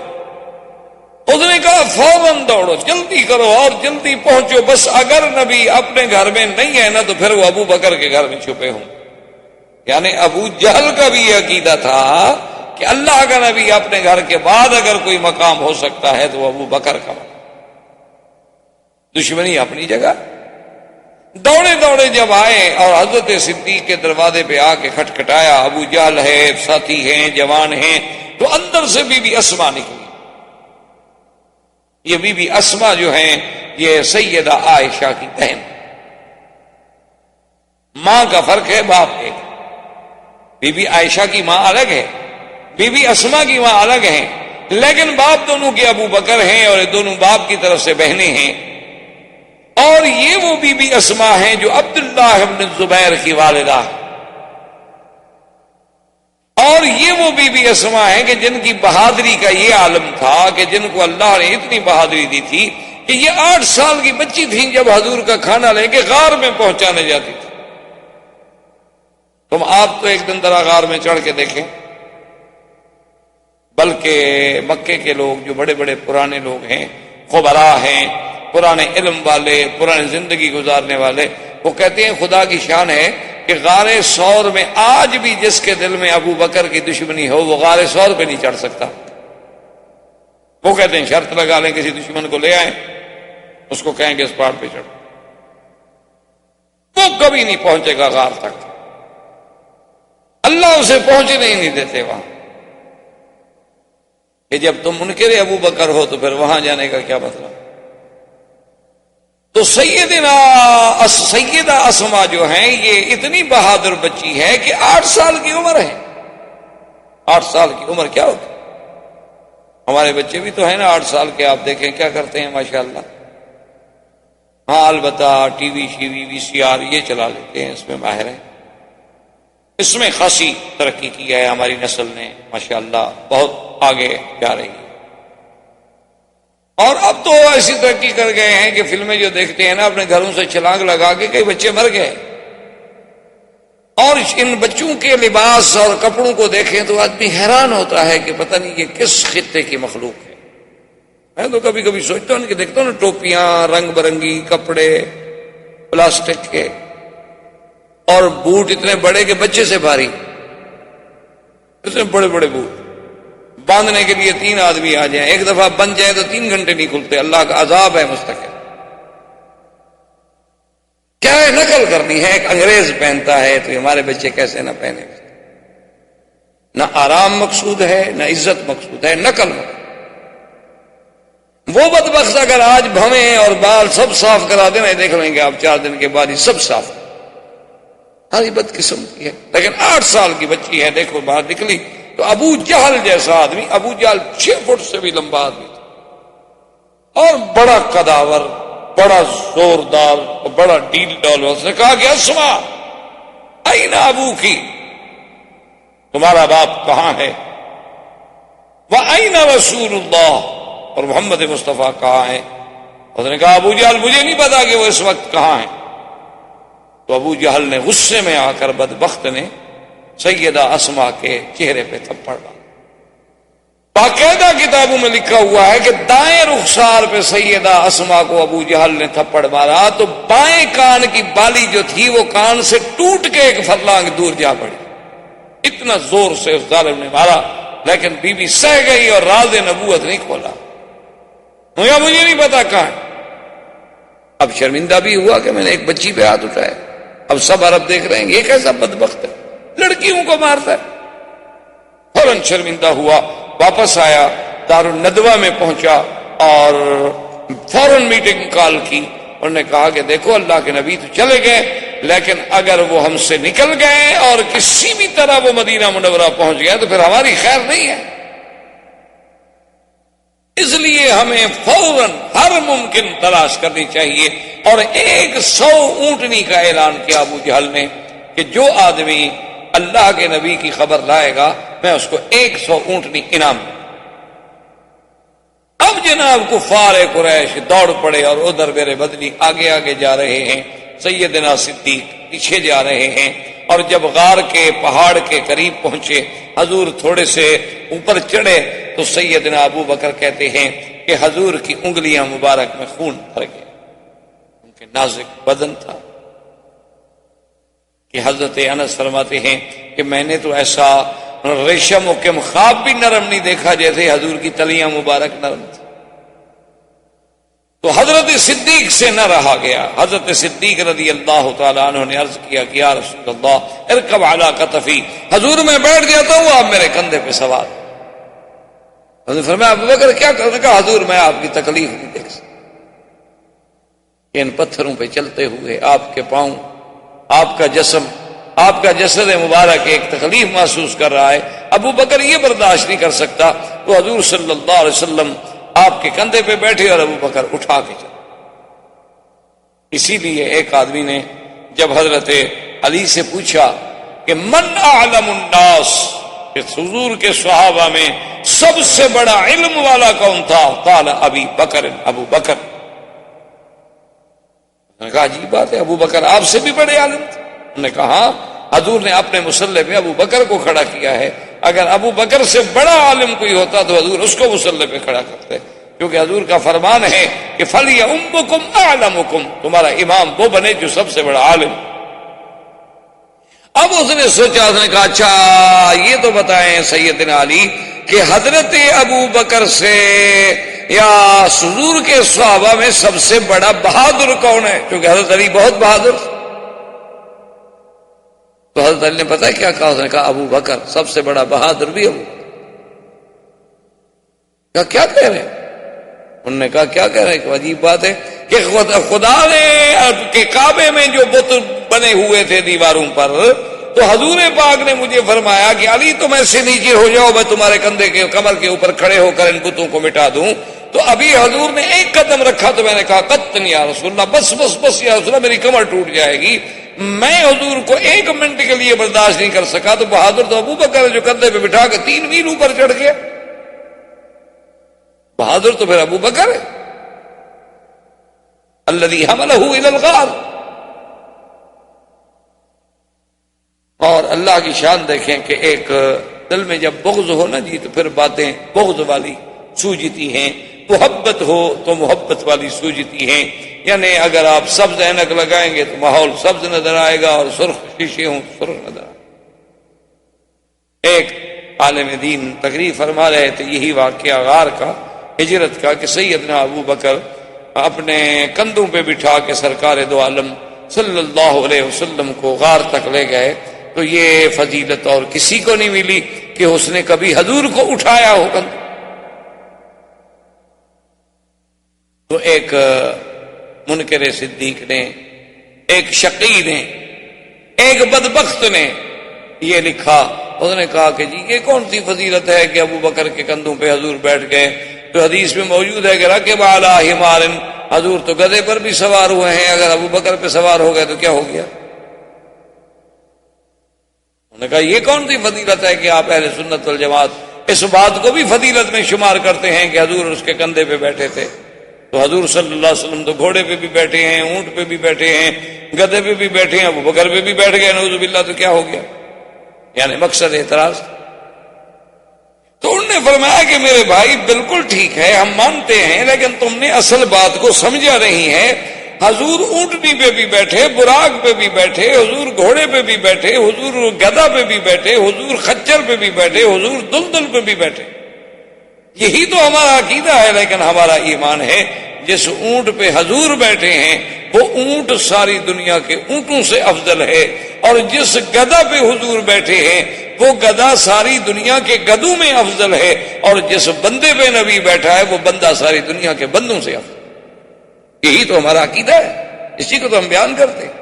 اس نے کہا فوراً دوڑو، جلدی کرو اور جلدی پہنچو، بس اگر نبی اپنے گھر میں نہیں ہے نا تو پھر وہ ابو بکر کے گھر میں چھپے ہوں. یعنی ابو جہل کا بھی یہ عقیدہ تھا کہ اللہ کا نبی اپنے گھر کے بعد اگر کوئی مقام ہو سکتا ہے تو وہ ابو بکر کا مقام. دشمنی اپنی جگہ. دوڑے دوڑے جب آئے اور حضرت صدیق کے دروازے پہ آ کے کھٹکھٹایا، ابو جہل ہے، ساتھی ہیں، جوان ہیں، تو اندر سے بی بی اسما نکلی. یہ بی بی اسما جو ہیں یہ سیدہ عائشہ کی بہن. ماں کا فرق ہے، باپ ایک. بی بی عائشہ کی ماں الگ ہے، بی بی اسما کی ماں الگ ہیں، لیکن باپ دونوں کے ابو بکر ہیں اور دونوں باپ کی طرف سے بہنیں ہیں. اور یہ وہ بی بی اسما ہیں جو عبداللہ ابن زبیر کی والدہ، اور یہ وہ بی بی اسما ہیں کہ جن کی بہادری کا یہ عالم تھا کہ جن کو اللہ نے اتنی بہادری دی تھی کہ یہ 8 سال کی بچی تھیں جب حضور کا کھانا لے کے غار میں پہنچانے جاتی تھی. تم آپ تو ایک دن ذرا غار میں چڑھ کے دیکھیں. بلکہ مکے کے لوگ جو بڑے بڑے پرانے لوگ ہیں، خبراء ہیں، پرانے علم والے، پرانے زندگی گزارنے والے، وہ کہتے ہیں خدا کی شان ہے کہ غار ثور میں آج بھی جس کے دل میں ابو بکر کی دشمنی ہو وہ غار ثور پہ نہیں چڑھ سکتا. وہ کہتے ہیں شرط لگا لیں کسی دشمن کو لے آئیں، اس کو کہیں گے اس پہاڑ پہ چڑھ، وہ کبھی نہیں پہنچے گا غار تک. اللہ اسے پہنچنے ہی نہیں دیتے وہاں. کہ جب تم منکر ابو بکر ہو تو پھر وہاں جانے کا کیا مطلب؟ تو سیدہ اسما جو ہیں یہ اتنی بہادر بچی ہے کہ 8 سال کی عمر ہے. 8 سال کی عمر کیا ہوتی؟ ہمارے بچے بھی تو ہیں نا 8 سال کے، آپ دیکھیں کیا کرتے ہیں ماشاءاللہ. ہاں البتہ ٹی وی شیوی وی سی آر یہ چلا لیتے ہیں، اس میں ماہر ہیں. اس میں خاصی ترقی کی ہے ہماری نسل نے ماشاءاللہ، بہت آگے جا رہی ہے. اور اب تو ایسی ترقی کر گئے ہیں کہ فلمیں جو دیکھتے ہیں نا اپنے گھروں سے چھلانگ لگا کے کئی بچے مر گئے. اور ان بچوں کے لباس اور کپڑوں کو دیکھیں تو آدمی حیران ہوتا ہے کہ پتہ نہیں یہ کس خطے کی مخلوق ہے. میں تو کبھی کبھی سوچتا ہوں کہ دیکھتا ہوں نا ٹوپیاں رنگ برنگی کپڑے پلاسٹک کے اور بوٹ اتنے بڑے کہ بچے سے بھاری، اتنے بڑے بڑے بوٹ باندھنے کے لیے 3 آدمی آ جائیں، ایک دفعہ بن جائے تو 3 گھنٹے نہیں کھلتے، اللہ کا عذاب ہے مستقل۔ کیا ہے نقل کرنی ہے، ایک انگریز پہنتا ہے تو ہمارے بچے کیسے نہ پہنے؟ نہ آرام مقصود ہے نہ عزت مقصود ہے، نقل مقصود۔ وہ بدبخت اگر آج بھویں اور بال سب صاف کرا دینا، دیکھ لیں گے آپ 4 دن کے بعد ہی سب صاف، ہماری بدقسمتی ہے۔ لیکن 8 سال کی بچی ہے، دیکھو باہر نکلی تو ابو جہل جیسا آدمی، ابو جہل 6 فٹ سے بھی لمبا آدمی تھا اور بڑا قداور، بڑا زوردار اور بڑا ڈیل ڈال۔ اس نے کہا کہ اسما این ابو کی، تمہارا باپ کہاں ہے؟ وَأَيْنَ رسول اللہ، اور محمد مصطفیٰ کہاں ہے؟ اس نے کہا ابو جہل مجھے نہیں پتا کہ وہ اس وقت کہاں ہے۔ تو ابو جہل نے غصے میں آ کر بدبخت نے سیدہ اسما کے چہرے پہ تھپڑ مارا۔ باقاعدہ کتابوں میں لکھا ہوا ہے کہ دائیں رخسار پہ سیدہ اسما کو ابو جہل نے تھپڑ مارا تو بائیں کان کی بالی جو تھی وہ کان سے ٹوٹ کے ایک فرلانگ دور جا پڑی، اتنا زور سے اس ظالم نے مارا، لیکن بی بی سہ گئی اور راز نبوت نہیں کھولا۔ مجھے نہیں پتا کہاں ہے۔ اب شرمندہ بھی ہوا کہ میں نے ایک بچی پہ ہاتھ اٹھایا، اب سب عرب دیکھ رہے ہیں یہ کیسا بدبخت ہے، لڑکیوں کو مارتا ہے۔ فوراً شرمندہ ہوا، واپس آیا، دارالندوہ میں پہنچا اور فوراً میٹنگ کال کی۔ انہوں نے کہا کہ دیکھو اللہ کے نبی تو چلے گئے، لیکن اگر وہ ہم سے نکل گئے اور کسی بھی طرح وہ مدینہ منورہ پہنچ گئے تو پھر ہماری خیر نہیں ہے، اس لیے ہمیں فوراً ہر ممکن تلاش کرنی چاہیے۔ اور 100 اونٹنی کا اعلان کیا ابو جہل نے کہ جو آدمی اللہ کے نبی کی خبر لائے گا میں اس کو 100 اونٹنی انعام دوں۔ اب جناب کفار قریش دوڑ پڑے اور ادھر میرے بدنی آگے آگے جا رہے ہیں، سیدنا صدیق پیچھے جا رہے ہیں، اور جب غار کے پہاڑ کے قریب پہنچے، حضور تھوڑے سے اوپر چڑھے تو سیدنا ابو بکر کہتے ہیں کہ حضور کی انگلیاں مبارک میں خون بھر گیا، ان کے نازک بدن تھا کہ حضرت انس فرماتے ہیں کہ میں نے تو ایسا ریشم و کم خواب بھی نرم نہیں دیکھا جیسے حضور کی تلیاں مبارک نرم تھی۔ تو حضرت صدیق سے نہ رہا گیا۔ حضرت صدیق رضی اللہ تعالیٰ عنہ نے عرض کیا کہ یا رسول اللہ ارکب علی کتفی، حضور میں بیٹھ جاتا ہوں آپ میرے کندھے پہ سوار۔ حضور فرمایا ابو بکر کیا کرنے کا؟ حضور میں آپ کی تکلیف نہیں دیکھ سکتا، ان پتھروں پہ چلتے ہوئے آپ کے پاؤں، آپ کا جسم، آپ کا جسد مبارک ایک تکلیف محسوس کر رہا ہے، ابو بکر یہ برداشت نہیں کر سکتا۔ تو حضور صلی اللہ علیہ وسلم آپ کے کندھے پہ بیٹھے اور ابو بکر اٹھا کے چلے۔ اسی لیے ایک آدمی نے جب حضرت علی سے پوچھا کہ من اعلم الناس، کہ حضور کے صحابہ میں سب سے بڑا علم والا کون تھا؟ قال ابی بکر، ابو بکر۔ میں نے کہا عجیب بات ہے، ابو بکر آپ سے بھی بڑے عالم تھے؟ انہوں نے کہا حضور نے اپنے مصلی پہ ابو بکر کو کھڑا کیا ہے، اگر ابو بکر سے بڑا عالم کوئی ہوتا تو حضور اس کو مصلی پہ کھڑا کرتے، کیونکہ حضور کا فرمان ہے کہ فَلْيَؤُمُّكُمْ أَعْلَمُكُمْ، تمہارا امام وہ بنے جو سب سے بڑا عالم۔ اب اس نے سوچا، اس نے کہا اچھا یہ تو بتائیں سیدنا علی کہ حضرت ابو بکر سے یا حضور کے صحابہ میں سب سے بڑا بہادر کون ہے؟ کیونکہ حضرت علی بہت بہادر۔ تو حضرت علی نے پتہ کیا کہا؟ اس نے کہا ابو بکر سب سے بڑا بہادر بھی ابو بکر۔ کیا کہہ رہے ہیں؟ انہوں نے کہا کیا کہہ رہے ہیں کہ عجیب بات ہے کہ خدا نے کہ کعبے میں جو بت بنے ہوئے تھے دیواروں پر، تو حضور پاک نے مجھے فرمایا کہ علی تم ایسے نیچے ہو جاؤ، میں تمہارے کندھے کے کمر کے اوپر کھڑے ہو کر ان بتوں کو مٹا دوں۔ تو ابھی حضور نے ایک قدم رکھا تو میں نے کہا قطن یا رسول اللہ، بس بس بس یا رسول اللہ میری کمر ٹوٹ جائے گی۔ میں حضور کو 1 منٹ کے لیے برداشت نہیں کر سکا، تو بہادر تو ابو بکر ہے جو کندھے پہ بٹھا کے 3 میل اوپر چڑھ گیا۔ بہادر تو پھر ابو بکر ہے، الذی حملہ الی الغار۔ اور اللہ کی شان دیکھیں کہ ایک دل میں جب بغض ہو نا جی تو پھر باتیں بغض والی سوجتی ہیں، محبت ہو تو محبت والی سوجتی ہیں، یعنی اگر آپ سبز اینک لگائیں گے تو ماحول سبز نظر آئے گا، اور سرخ شیشے ہوں تو سرخ نظر آئے گا۔ ایک عالم دین تقریر فرما رہے تھے یہی واقعہ غار کا، ہجرت کا، کہ سیدنا ابو بکر اپنے کندھوں پہ بٹھا کے سرکار دو عالم صلی اللہ علیہ وسلم کو غار تک لے گئے، تو یہ فضیلت اور کسی کو نہیں ملی کہ اس نے کبھی حضور کو اٹھایا ہو کندھوں۔ تو ایک منکر صدیق نے، ایک شقی نے، ایک بدبخت نے یہ لکھا، اس نے کہا کہ جی یہ کون سی فضیلت ہے کہ ابو بکر کے کندھوں پہ حضور بیٹھ گئے؟ تو حدیث میں موجود ہے کہ رکب علی حمار، حضور تو گدھے پر بھی سوار ہوئے ہیں، اگر ابو بکر پہ سوار ہو گئے تو کیا ہو گیا؟ انہوں نے کہا یہ کون سی فضیلت ہے کہ آپ اہل سنت والجماعت اس بات کو بھی فضیلت میں شمار کرتے ہیں کہ حضور اس کے کندھے پہ بیٹھے تھے؟ تو حضور صلی اللہ علیہ وسلم تو گھوڑے پہ بھی بیٹھے ہیں، اونٹ پہ بھی بیٹھے ہیں، گدھے پہ بھی بیٹھے ہیں، ابو بکر پہ بھی بیٹھ گئے، نعوذ باللہ، تو کیا ہو گیا؟ یعنی مقصد اعتراض۔ تو انہوں نے فرمایا کہ میرے بھائی بالکل ٹھیک ہے، ہم مانتے ہیں، لیکن تم نے اصل بات کو سمجھا نہیں ہے۔ حضور اونٹنی پہ بھی بیٹھے، براق پہ بھی بیٹھے، حضور گھوڑے پہ بھی بیٹھے، حضور گدھا پہ بھی بیٹھے، حضور خچر پہ بھی بیٹھے، حضور دلدل پہ بھی بیٹھے۔ یہی تو ہمارا عقیدہ ہے، لیکن ہمارا ایمان ہے جس اونٹ پہ حضور بیٹھے ہیں وہ اونٹ ساری دنیا کے اونٹوں سے افضل ہے، اور جس گدھا پہ حضور بیٹھے ہیں وہ گدھا ساری دنیا کے گدھوں میں افضل ہے، اور جس بندے پہ نبی بیٹھا ہے وہ بندہ ساری دنیا کے بندوں سے افضل ہے۔ یہی تو ہمارا عقیدہ ہے، اسی کو تو ہم بیان کرتے ہیں۔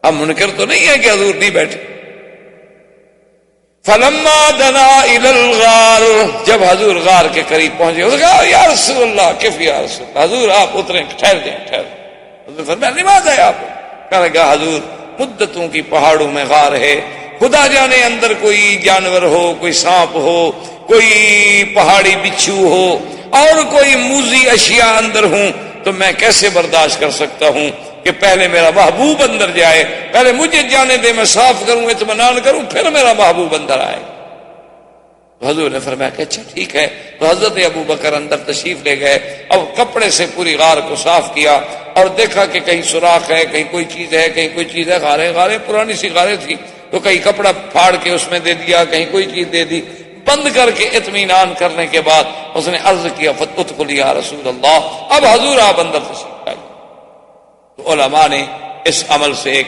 ہم منکر تو نہیں ہے کہ حضور نہیں بیٹھے۔ فلما دنا الى الغار، جب حضور غار کے قریب پہنچے، اس نے کہا یا رسول اللہ، کیف یا رسول اللہ، حضور آپ اتریں، ٹھہر جائیں، ٹھہر۔ حضور نے فرمایا نماز ہے آپ؟ کہنے لگا حضور مدتوں کی پہاڑوں میں غار ہے، خدا جانے اندر کوئی جانور ہو، کوئی سانپ ہو، کوئی پہاڑی بچھو ہو، اور کوئی موذی اشیاء اندر ہوں، تو میں کیسے برداشت کر سکتا ہوں کہ پہلے میرا محبوب اندر جائے، پہلے مجھے جانے دے، میں صاف کروں، اطمینان کروں، پھر میرا محبوب اندر آئے۔ تو حضور نے فرمایا کہ اچھا ٹھیک ہے۔ تو حضرت ابو بکر اندر تشریف لے گئے، اور کپڑے سے پوری غار کو صاف کیا، اور دیکھا کہ کہیں سوراخ ہے، کہیں کوئی چیز ہے، کہیں کوئی چیز ہے۔ غاریں پرانی سی غاریں تھی، تو کہیں کپڑا پھاڑ کے اس میں دے دیا، کہیں کوئی چیز دے دی۔ بند کر کے اطمینان کرنے کے بعد اس نے عرض کیا فتدخل یا رسول اللہ، اب حضور آپ اندر تشریف لائیں۔ تو علماء نے اس عمل سے ایک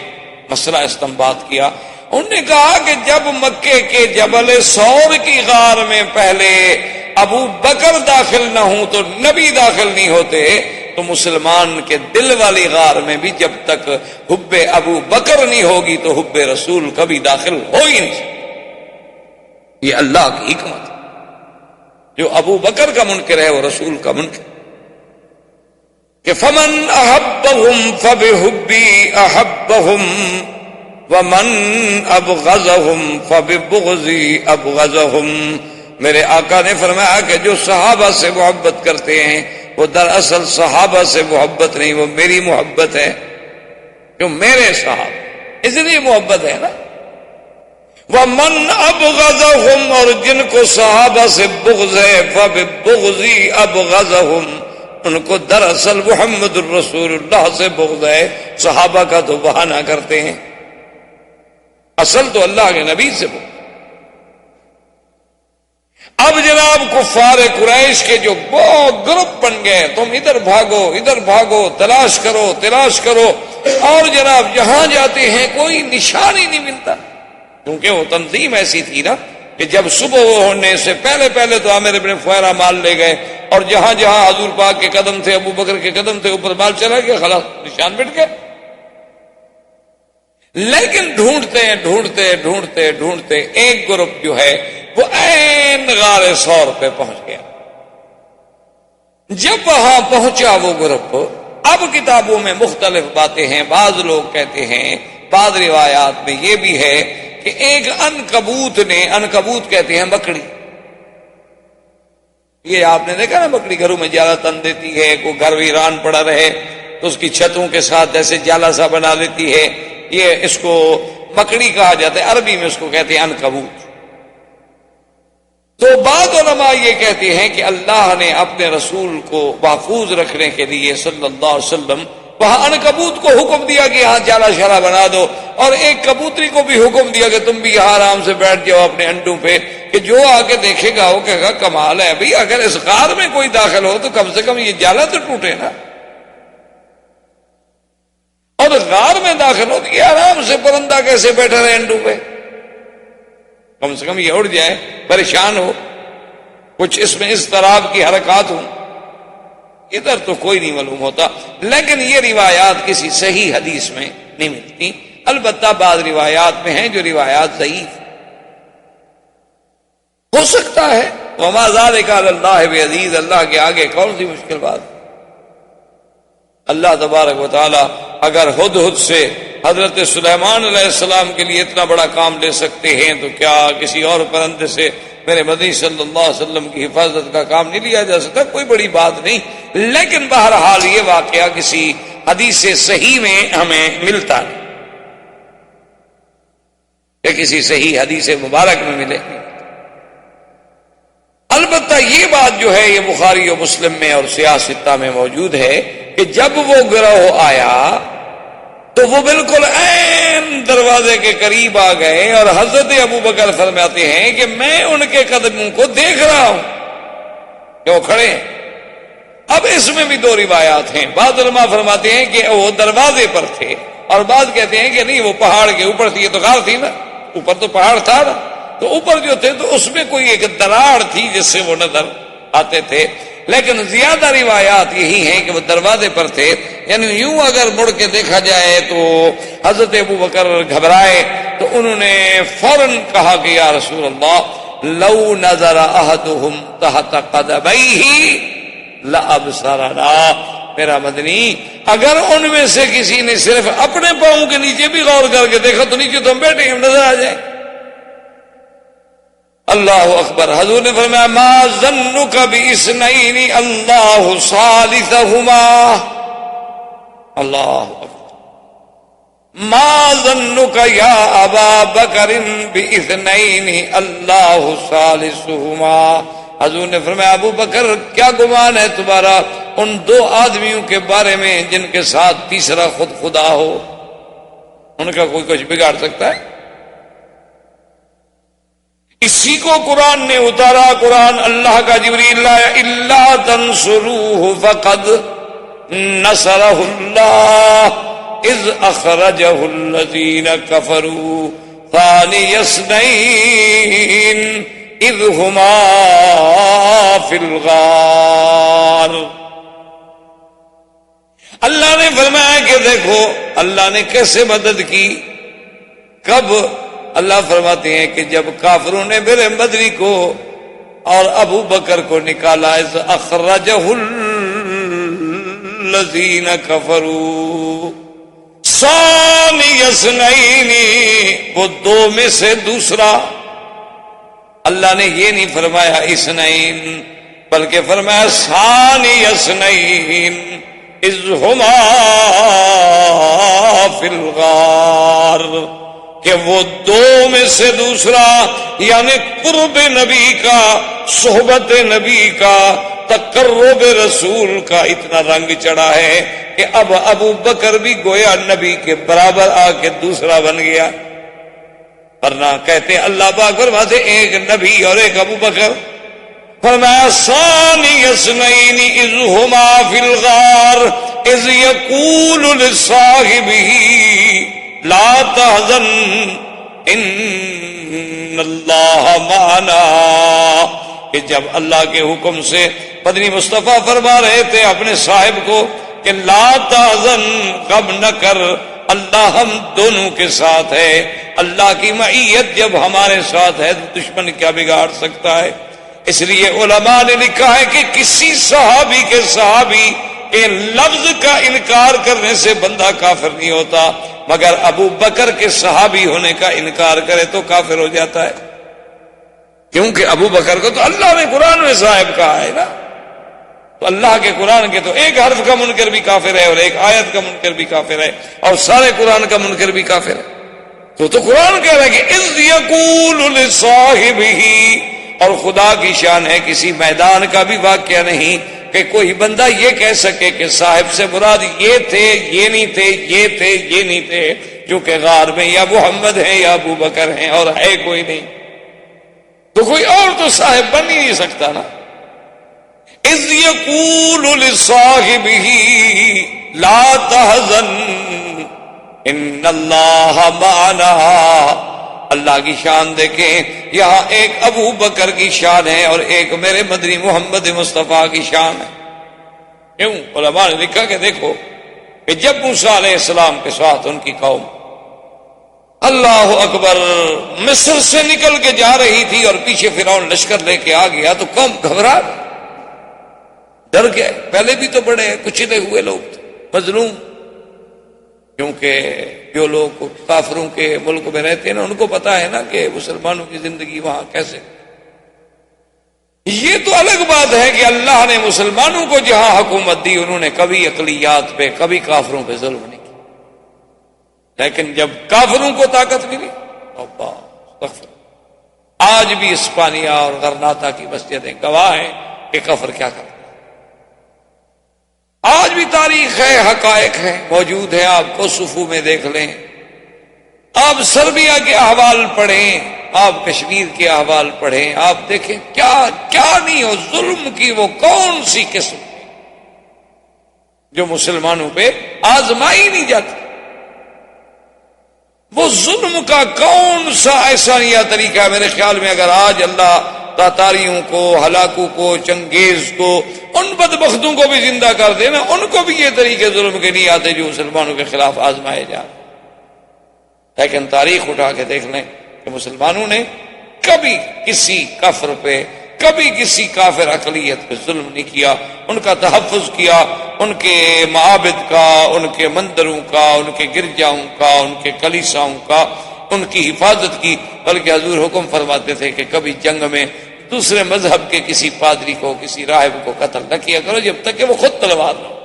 مسئلہ استنباط کیا، انہوں نے کہا کہ جب مکے کے جبل ثور کی غار میں پہلے ابو بکر داخل نہ ہوں تو نبی داخل نہیں ہوتے، تو مسلمان کے دل والی غار میں بھی جب تک حب ابو بکر نہیں ہوگی تو حب رسول کبھی داخل ہو ہی نہیں سکتا۔ یہ اللہ کی حکمت ہے، جو ابو بکر کا منکر ہے وہ رسول کا منکر، کہ فمن احبهم فبحبی احبهم ومن ابغضهم فببغضی ابغضهم۔ میرے آقا نے فرمایا کہ جو صحابہ سے محبت کرتے ہیں وہ دراصل صحابہ سے محبت نہیں، وہ میری محبت ہے، جو میرے صحابہ، اس لیے محبت ہے نا۔ ومن ابغضهم، اور جن کو صحابہ سے بغض ہے، فببغضی ابغضهم، ان کو دراصل محمد الرسول اللہ سے بغض ہے، صحابہ کا تو بہانہ کرتے ہیں، اصل تو اللہ کے نبی سے بغض۔ اب جناب کفار قریش کے جو بہت گروپ بن گئے، تم ادھر بھاگو ادھر بھاگو، تلاش کرو تلاش کرو، اور جناب جہاں جاتے ہیں کوئی نشان ہی نہیں ملتا، کیونکہ وہ تنظیم ایسی تھی نا کہ جب صبح ہونے سے پہلے تو عامر ابن فہرہ مال لے گئے، اور جہاں جہاں حضور پاک کے قدم تھے، ابو بکر کے قدم تھے، اوپر مال چلا گیا، خلاص نشان مٹ گئے۔ لیکن ڈھونڈتے ایک گروپ جو ہے وہ عین غار ثور پہ پہنچ گیا۔ جب وہاں پہنچا وہ گروپ، اب کتابوں میں مختلف باتیں ہیں، بعض لوگ کہتے ہیں، بعض روایات میں یہ بھی ہے کہ ایک عنکبوت نے، عنکبوت کہتے ہیں مکڑی، یہ آپ نے دیکھا نا مکڑی گھروں میں جالا تن دیتی ہے، کوئی گھر ویران پڑا رہے تو اس کی چھتوں کے ساتھ ایسے جالا سا بنا دیتی ہے، یہ اس کو مکڑی کہا جاتا ہے، عربی میں اس کو کہتے ہیں عنکبوت۔ تو بعض علماء یہ کہتے ہیں کہ اللہ نے اپنے رسول کو محفوظ رکھنے کے لیے صلی اللہ علیہ وسلم وہاں عنکبوت کو حکم دیا کہ یہاں جالا شالا بنا دو، اور ایک کبوتری کو بھی حکم دیا کہ تم بھی یہاں آرام سے بیٹھ جاؤ اپنے انڈوں پہ، کہ جو آ کے دیکھے گا وہ کہے گا کمال ہے بھئی، اگر اس غار میں کوئی داخل ہو تو کم سے کم یہ جالا تو ٹوٹے نا، اور غار میں داخل ہو تو یہ آرام سے پرندہ کیسے بیٹھا رہے انڈوں پہ، کم سے کم یہ اڑ جائے، پریشان ہو، کچھ اس میں اضطراب کی حرکات ہوں، ادھر تو کوئی نہیں معلوم ہوتا۔ لیکن یہ روایات کسی صحیح حدیث میں نہیں ملتی، البتہ بعض روایات میں ہیں جو روایات ضعیف ہو سکتا ہے، وما ذلک علی اللہ بعزیز، اللہ کے آگے کون سی مشکل بات۔ اللہ تبارک و تعالی اگر ہدہد سے حضرت سلیمان علیہ السلام کے لیے اتنا بڑا کام لے سکتے ہیں تو کیا کسی اور پرندے سے میرے مدنی صلی اللہ علیہ وسلم کی حفاظت کا کام نہیں لیا جا سکتا؟ کوئی بڑی بات نہیں، لیکن بہرحال یہ واقعہ کسی حدیث صحیح میں ہمیں ملتا نہیں، یا کسی صحیح حدیث مبارک میں ملے۔ البتہ یہ بات جو ہے یہ بخاری و مسلم میں اور سیاہ ستہ میں موجود ہے کہ جب وہ گروہ آیا تو وہ بالکل عین دروازے کے قریب آ گئے، اور حضرت ابو بکر فرماتے ہیں کہ میں ان کے قدموں کو دیکھ رہا ہوں کہ وہ کھڑے ہیں۔ اب اس میں بھی دو روایات ہیں، بعض علماء فرماتے ہیں کہ وہ دروازے پر تھے، اور بعض کہتے ہیں کہ نہیں وہ پہاڑ کے اوپر تھی، یہ تو غار تھی نا، اوپر تو پہاڑ تھا نا، تو اوپر جو تھے تو اس میں کوئی ایک دراڑ تھی جس سے وہ نظر آتے تھے، لیکن زیادہ روایات یہی ہیں کہ وہ دروازے پر تھے۔ یعنی یوں اگر مڑ کے دیکھا جائے تو حضرت ابو بکر گھبرائے تو انہوں نے فوراً کہا کہ یا رسول اللہ لو نظر احدهم تحت قدمیہ لابصرنا، میرا مدنی اگر ان میں سے کسی نے صرف اپنے پاؤں کے نیچے بھی غور کر کے دیکھا تو نیچے تو ہم بیٹھے ہم نظر آ جائیں۔ اللہ اکبر۔ حضور نے فرمایا ما ظنک باثنین اللہ ثالثہما، اللہ اکبر، ما ظنک یا ابا بکر باثنین اللہ ثالثہما۔ حضور نے فرمایا ابو بکر کیا گمان ہے تمہارا ان دو آدمیوں کے بارے میں جن کے ساتھ تیسرا خود خدا ہو، ان کا کوئی کچھ بگاڑ سکتا ہے؟ اسی کو قرآن نے اتارا، قرآن اللہ کا جبریل لایا، الا تنصروہ فقد نصرہ اللہ اذ اخرجہ الذین کفروا ثانی اثنین اذ ہما فی الغار۔ اللہ نے فرمایا کہ دیکھو اللہ نے کیسے مدد کی، کب؟ اللہ فرماتے ہیں کہ جب کافروں نے میرے بدری کو اور ابو بکر کو نکالا، اذ اخرجہ الذین کفروا ثانی اثنین، وہ دو میں سے دوسرا۔ اللہ نے یہ نہیں فرمایا اثنین بلکہ فرمایا ثانی اثنین اذ ہما فی الغار، کہ وہ دو میں سے دوسرا، یعنی قرب نبی کا، صحبت نبی کا، تقرب رسول کا اتنا رنگ چڑھا ہے کہ اب ابو بکر بھی گویا نبی کے برابر آ کے دوسرا بن گیا، ورنہ کہتے اللہ پاک فرماتے ایک نبی اور ایک ابو بکر۔ فرمایا ثانی اثنین اذ ہما فی الغار اذ یقول لصاحبہ لا تحزن ان اللہ معنا، کہ جب اللہ کے حکم سے مدنی مصطفیٰ فرما رہے تھے اپنے صاحب کو کہ لا تحزن، غم نہ کر، اللہ ہم دونوں کے ساتھ ہے۔ اللہ کی معیت جب ہمارے ساتھ ہے تو دشمن کیا بگاڑ سکتا ہے؟ اس لیے علماء نے لکھا ہے کہ کسی صحابی کے صحابی کے لفظ کا انکار کرنے سے بندہ کافر نہیں ہوتا، مگر ابو بکر کے صحابی ہونے کا انکار کرے تو کافر ہو جاتا ہے، کیونکہ ابو بکر کو تو اللہ نے قرآن میں صاحب کہا ہے نا، تو اللہ کے قرآن کے تو ایک حرف کا منکر بھی کافر ہے اور ایک آیت کا منکر بھی کافر ہے اور سارے قرآن کا منکر بھی کافر ہے۔ تو قرآن کہہ رہا ہے کہ اذ یقول لصاحبہ، اور خدا کی شان ہے کسی میدان کا بھی واقعہ نہیں کہ کوئی بندہ یہ کہہ سکے کہ صاحب سے مراد یہ تھے، یہ نہیں تھے، یہ تھے، یہ نہیں تھے، جو کہ غار میں یا محمد ہیں یا ابو بکر ہیں اور ہے کوئی نہیں، تو کوئی اور تو صاحب بن ہی نہیں سکتا نا۔ اذ یقول لصاحبہ لا تحزن ان اللہ معنا، اللہ کی شان دیکھیں، یہاں ایک ابو بکر کی شان ہے اور ایک میرے مدنی محمد مصطفیٰ کی شان ہے۔ کیوں؟ علماء نے لکھا کہ دیکھو کہ جب موسیٰ علیہ السلام کے ساتھ ان کی قوم اللہ اکبر مصر سے نکل کے جا رہی تھی اور پیچھے فرعون لشکر لے کے آ گیا تو قوم گھبرا گئی، ڈر گئے۔ پہلے بھی تو بڑے کچلے ہوئے لوگ تھے، مظلوم، کیونکہ جو لوگ کافروں کے ملک میں رہتے ہیں نا ان کو پتا ہے نا کہ مسلمانوں کی زندگی وہاں کیسے۔ یہ تو الگ بات ہے کہ اللہ نے مسلمانوں کو جہاں حکومت دی انہوں نے کبھی اقلیت پہ کبھی کافروں پہ ظلم نہیں کیا، لیکن جب کافروں کو طاقت ملی آج بھی اسپانیہ اور غرناطہ کی مسجدیں گواہ ہیں کہ کفر کیا کرتا ہے۔ آج بھی تاریخ ہے، حقائق ہیں، موجود ہیں، آپ کو صفو میں دیکھ لیں، آپ سربیا کے احوال پڑھیں، آپ کشمیر کے احوال پڑھیں، آپ دیکھیں کیا کیا نہیں ہو، ظلم کی وہ کون سی قسم جو مسلمانوں پہ آزمائی نہیں جاتی، وہ ظلم کا کون سا ایسا یا طریقہ ہے۔ میرے خیال میں اگر آج اللہ تاتاریوں کو، ہلاکو کو، چنگیز کو، ان بدبختوں کو بھی زندہ کر دینا، ان کو بھی یہ طریقے ظلم کے نہیں آتے جو مسلمانوں کے خلاف آزمائے جا رہے۔ لیکن تاریخ اٹھا کے دیکھ لیں کہ مسلمانوں نے کبھی کسی کافر پہ، کبھی کسی کافر اقلیت پہ ظلم نہیں کیا، ان کا تحفظ کیا، ان کے معابد کا، ان کے مندروں کا، ان کے گرجاؤں کا، ان کے کلیساؤں کا، ان کی حفاظت کی۔ بلکہ حضور حکم فرماتے تھے کہ کبھی جنگ میں دوسرے مذہب کے کسی پادری کو، کسی راہب کو قتل نہ کیا کرو جب تک کہ وہ خود تلوار نہ ہو۔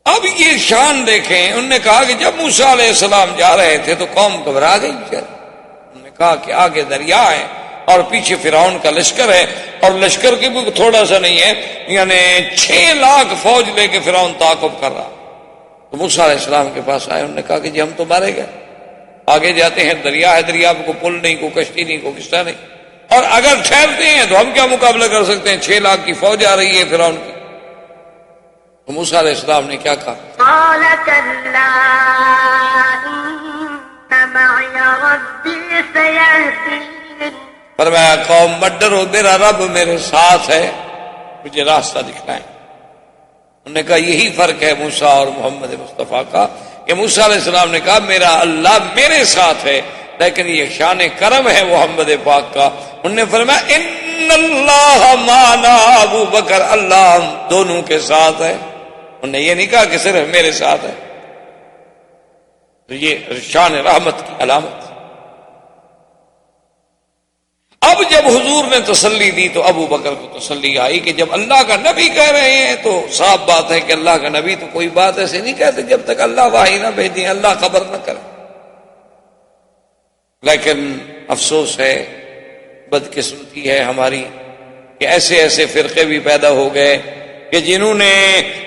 اب یہ شان دیکھیں، انہوں نے کہا کہ جب موسیٰ علیہ السلام جا رہے تھے تو قوم گھبرا گئی، انہوں نے کہا کہ آگے دریا ہے اور پیچھے فرعون کا لشکر ہے، اور لشکر کی بھی تھوڑا سا نہیں ہے، یعنی 6 لاکھ فوج لے کے فرعون تعاقب کر رہا۔ تو موسیٰ علیہ السلام کے پاس آئے، انہوں نے کہا کہ جی ہم تو مارے گئے، آگے جاتے ہیں دریا ہے، دریا میں کوئی پل نہیں، کوئی کشتی نہیں، کوئی قصہ نہیں، اور اگر ٹھہرتے ہیں تو ہم کیا مقابلہ کر سکتے ہیں، 6 لاکھ کی فوج آ رہی ہے فرعون کی۔ تو موسیٰ علیہ السلام نے کیا کہا؟ قال كلا إن معي ربي سيهدين، فرمایا قوم مت ڈرو، میرا رب میرے ساتھ ہے، مجھے راستہ دکھلائیں۔ انہوں نے کہا یہی فرق ہے موسیٰ اور محمد مصطفیٰ کا کہ موسیٰ علیہ السلام نے کہا میرا اللہ میرے ساتھ ہے، لیکن یہ شان کرم ہے محمد پاک کا۔ انہوں نے فرمایا ان اللہ معنا، ابو بکر اللہ ہم دونوں کے ساتھ ہے۔ انہوں نے یہ نہیں کہا کہ صرف میرے ساتھ ہے، تو یہ شان رحمت کی علامت۔ اب جب حضور نے تسلی دی تو ابو بکر کو تسلی آئی کہ جب اللہ کا نبی کہہ رہے ہیں تو صاف بات ہے کہ اللہ کا نبی تو کوئی بات ایسے نہیں کہتے جب تک اللہ وحی نہ بھیجیں، اللہ خبر نہ کرے۔ لیکن افسوس ہے، بدقسمتی ہے ہماری کہ ایسے ایسے فرقے بھی پیدا ہو گئے کہ جنہوں نے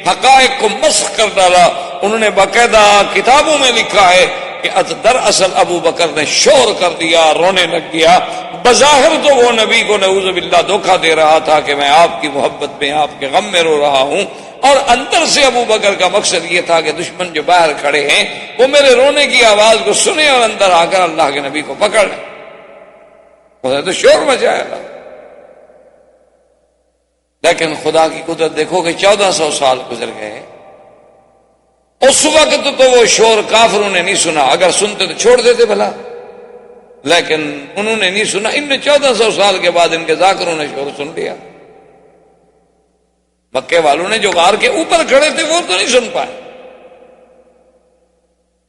حقائق کو مسخ کر ڈالا۔ انہوں نے باقاعدہ کتابوں میں لکھا ہے کہ دراصل ابو بکر نے شور کر دیا، رونے لگ گیا، بظاہر تو وہ نبی کو نعوذ باللہ دھوکہ دے رہا تھا کہ میں آپ کی محبت میں، آپ کے غم میں رو رہا ہوں، اور اندر سے ابو بکر کا مقصد یہ تھا کہ دشمن جو باہر کھڑے ہیں وہ میرے رونے کی آواز کو سنے اور اندر آ کر اللہ کے نبی کو پکڑ لیں۔ تو شور مچایا تھا، لیکن خدا کی قدرت دیکھو کہ 1400 سال گزر گئے، اس وقت تو وہ شور کافروں نے نہیں سنا، اگر سنتے تو چھوڑ دیتے بھلا، لیکن انہوں نے نہیں سنا۔ ان 1400 سال کے بعد ان کے ذاکروں نے شور سن لیا۔ مکے والوں نے جو غار کے اوپر کھڑے تھے وہ تو نہیں سن پائے،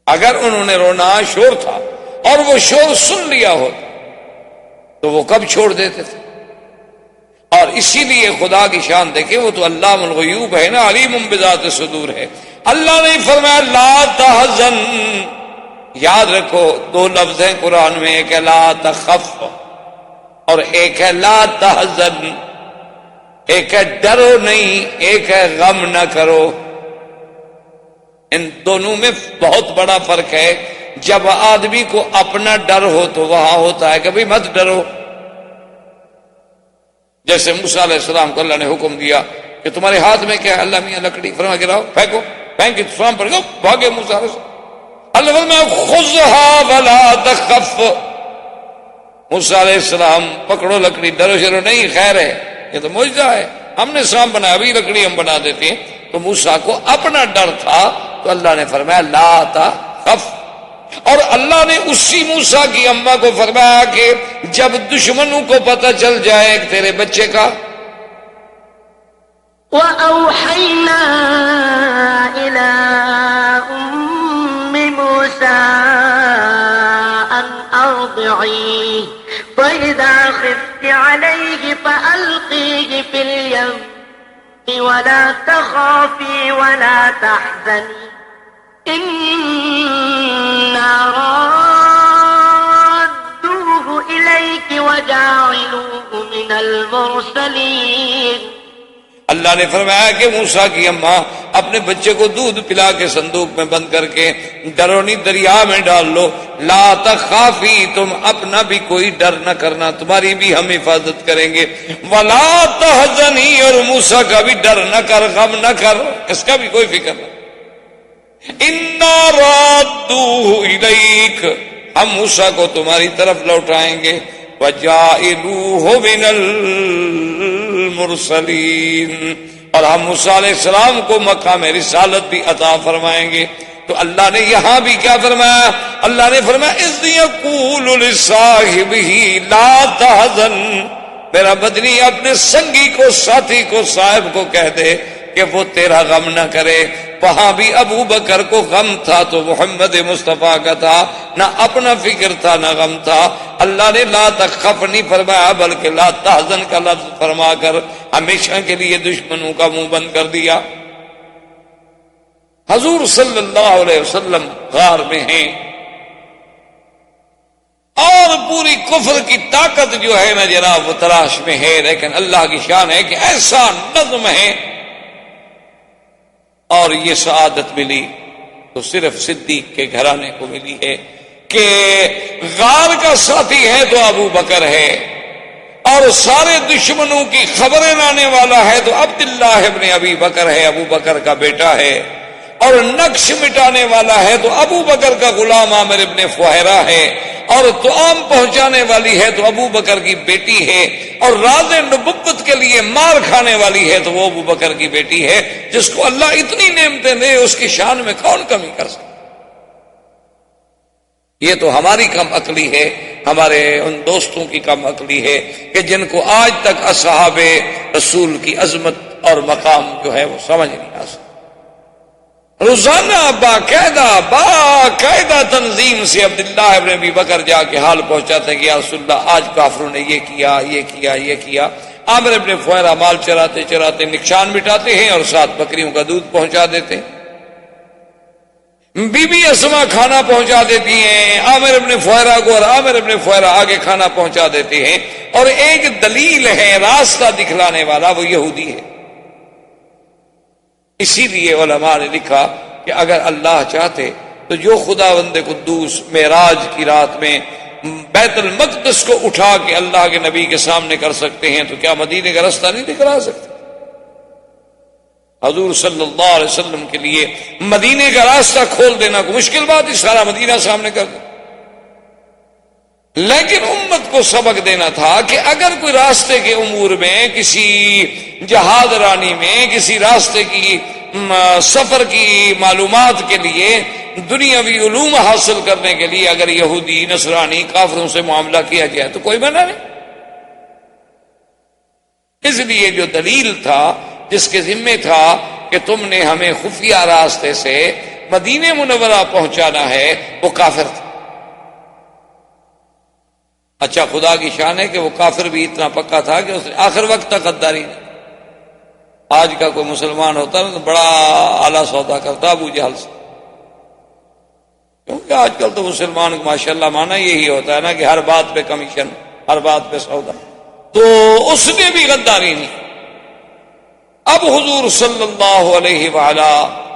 اگر انہوں نے رونا شور تھا اور وہ شور سن لیا ہوتا تو وہ کب چھوڑ دیتے تھے۔ اور اسی لیے خدا کی شان دیکھیں، وہ تو علام الغیوب ہے نا، علیم بذات صدور ہے۔ اللہ نے فرمایا لا تحزن، یاد رکھو 2 لفظ ہیں قرآن میں، ایک لا تخف، اور ایک ہے لا تحزن، ایک ہے ڈرو نہیں، ایک ہے غم نہ کرو. ان دونوں میں بہت بڑا فرق ہے. جب آدمی کو اپنا ڈر ہو تو وہاں ہوتا ہے کہ بھئی مت ڈرو. جیسے موسیٰ علیہ السلام کو اللہ نے حکم دیا کہ تمہارے ہاتھ میں کیا ہے؟ اللہ میاں لکڑی، فرما گراؤ، پھینکو، پھینک کے سلام پڑ گا، بھاگے موسیٰ علیہ السلام. اللہ فرمایا خذھا ولا تخف. موسیٰ علیہ السلام پکڑو لکڑی، ڈرو شرو نہیں، خیر ہے، یہ تو معجزہ ہے، ہم نے سام بنایا، ابھی لکڑی ہم بنا دیتے ہیں. تو موسیٰ کو اپنا ڈر تھا تو اللہ نے فرمایا لا تخف. اور اللہ نے اسی موسیٰ کی اماں کو فرمایا کہ جب دشمنوں کو پتہ چل جائے تیرے بچے کا، وَأَوْحَيْنَا إِلَىٰ أُمِّ مُوسَىٰ أَنْ أَرْضِعِيهِ فَإِذَا خِفْتِ عَلَيْهِ فَأَلْقِيهِ فِي الْيَمِّ وَلَا تَخَافِي وَلَا تَحْزَنِي إِنَّا رَادُّوهُ إِلَيْكِ وَجَاعِلُوهُ مِنَ الْمُرْسَلِينَ. اللہ نے فرمایا کہ موسیٰ کی اماں اپنے بچے کو دودھ پلا کے صندوق میں بند کر کے ڈرونی دریا میں ڈال لو. لا تخافی، تم اپنا بھی کوئی ڈر نہ کرنا، تمہاری بھی ہم حفاظت کریں گے. ولا تحزنی، اور موسیٰ کا بھی ڈر نہ کر، غم نہ کر، اس کا بھی کوئی فکر نہ. انا رادوہ الیک، ہم موسیٰ کو تمہاری طرف لوٹائیں گے. وجاعلوہ من المرسلین، اور ہم موسیٰ علیہ السلام کو مقام رسالت بھی عطا فرمائیں گے. تو اللہ نے یہاں بھی کیا فرمایا؟ اللہ نے فرمایا اذ یقول لصاحبہ لا تحزن. میرا بدنی اپنے سنگی کو، ساتھی کو، صاحب کو کہہ دے کہ وہ تیرا غم نہ کرے. وہاں بھی ابو بکر کو غم تھا تو محمد مصطفیٰ کا تھا، نہ اپنا فکر تھا نہ غم تھا. اللہ نے لا تخف نہیں فرمایا بلکہ لا تحزن کا لفظ فرما کر ہمیشہ کے لیے دشمنوں کا منہ بند کر دیا. حضور صلی اللہ علیہ وسلم غار میں ہیں اور پوری کفر کی طاقت جو ہے نا جناب وہ تلاش میں ہے، لیکن اللہ کی شان ہے کہ ایسا نظم ہے. اور یہ سعادت ملی تو صرف صدیق کے گھرانے کو ملی ہے کہ غار کا ساتھی ہے تو ابو بکر ہے، اور سارے دشمنوں کی خبریں لانے والا ہے تو عبداللہ ابن ابی بکر ہے، ابو بکر کا بیٹا ہے. اور نقش مٹانے والا ہے تو ابو بکر کا غلام عامر ابن فہیرہ ہے. اور طعام پہنچانے والی ہے تو ابو بکر کی بیٹی ہے. اور راز نبوت کے لیے مار کھانے والی ہے تو وہ ابو بکر کی بیٹی ہے، جس کو اللہ اتنی نعمتیں دے اس کی شان میں کون کمی کر سکتا؟ یہ تو ہماری کم عقلی ہے، ہمارے ان دوستوں کی کم عقلی ہے کہ جن کو آج تک اصحاب رسول کی عظمت اور مقام جو ہے وہ سمجھ نہیں آ سکتا. روزانہ باقاعدہ تنظیم سے عبداللہ ابن ابی بکر جا کے حال پہنچاتے ہیں کہ یا رسول اللہ آج کافروں نے یہ کیا یہ کیا یہ کیا. عامر ابن فہیرہ مال چراتے چراتے نقصان مٹاتے ہیں اور 7 بکریوں کا دودھ پہنچا دیتے ہیں. بی بی اسما کھانا پہنچا دیتی ہیں عامر ابن فہیرہ کو، اور عامر ابن فہیرہ آگے کھانا پہنچا دیتے ہیں. اور ایک دلیل ہے، راستہ دکھلانے والا، وہ یہودی ہے. اسی لیے علماء نے لکھا کہ اگر اللہ چاہتے تو جو خداوند قدوس معراج کی رات میں بیت المقدس کو اٹھا کے اللہ کے نبی کے سامنے کر سکتے ہیں تو کیا مدینے کا راستہ نہیں دکھلا سکتے؟ حضور صلی اللہ علیہ وسلم کے لیے مدینے کا راستہ کھول دینا کوئی مشکل بات ہے، سارا مدینہ سامنے کر دیں. لیکن امت کو سبق دینا تھا کہ اگر کوئی راستے کے امور میں، کسی جہاد رانی میں، کسی راستے کی سفر کی معلومات کے لیے، دنیاوی علوم حاصل کرنے کے لیے اگر یہودی نصرانی کافروں سے معاملہ کیا جائے تو کوئی منع نہیں. اس لیے جو دلیل تھا، جس کے ذمے تھا کہ تم نے ہمیں خفیہ راستے سے مدینہ منورہ پہنچانا ہے، وہ کافر تھا. اچھا خدا کی شان ہے کہ وہ کافر بھی اتنا پکا تھا کہ اس نے آخر وقت تک غداری نہیں. آج کا کوئی مسلمان ہوتا نا تو بڑا اعلیٰ سودا کرتا ابو جہل سے، کیونکہ آج کل تو مسلمان کو ماشاءاللہ مانا یہی ہوتا ہے نا کہ ہر بات پہ کمیشن، ہر بات پہ سودا، تو اس نے بھی غداری نہیں۔ اب حضور صلی اللہ علیہ وآلہ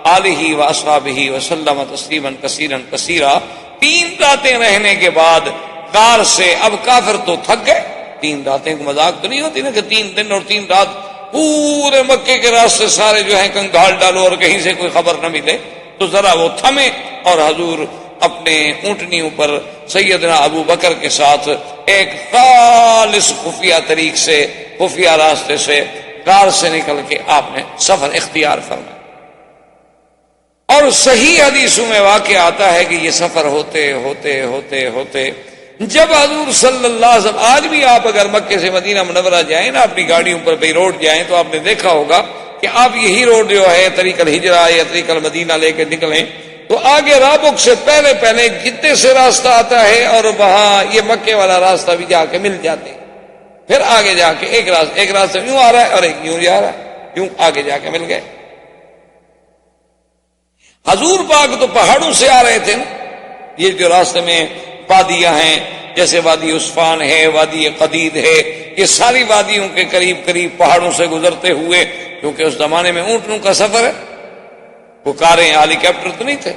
آلہ واصحابہ وسلم تسلیما کثیرا کثیرا 3 راتیں رہنے کے بعد غار سے، اب کافر تو تھک گئے، 3 راتیں کو مذاق تو نہیں ہوتی نا کہ 3 دن اور 3 رات پورے مکے کے راستے سارے جو ہیں کنگال ڈالو اور کہیں سے کوئی خبر نہ ملے، تو ذرا وہ تھمے اور حضور اپنے اونٹنیوں پر سیدنا ابو بکر کے ساتھ ایک خالص خفیہ طریق سے، خفیہ راستے سے غار سے نکل کے آپ نے سفر اختیار فرمایا۔ اور صحیح حدیثوں میں واقع آتا ہے کہ یہ سفر ہوتے ہوتے ہوتے ہوتے جب حضور صلی اللہ علیہ وسلم، آج بھی آپ اگر مکے سے مدینہ منورہ جائیں نا اپنی گاڑیوں پر بے روڈ جائیں تو آپ نے دیکھا ہوگا کہ آپ یہی روڈ جو ہے طریق الہجرہ یا طریق المدینہ لے کے نکلیں تو آگے رابق سے پہلے پہلے جدے سے راستہ آتا ہے اور وہاں یہ مکے والا راستہ بھی جا کے مل جاتے ہیں، پھر آگے جا کے ایک راستہ یوں آ رہا ہے اور ایک یوں جا رہا ہے، یوں آگے جا کے مل گئے۔ حضور پاک تو پہاڑوں سے آ رہے تھے نا، یہ جو راستے میں وادیاں ہیں جیسے وادی عثفان ہے، وادی قدید ہے، یہ ساری وادیوں کے قریب قریب پہاڑوں سے گزرتے ہوئے، کیونکہ اس زمانے میں اونٹوں کا سفر ہے، وہ کاریں ہیلی کاپٹر تو نہیں تھے۔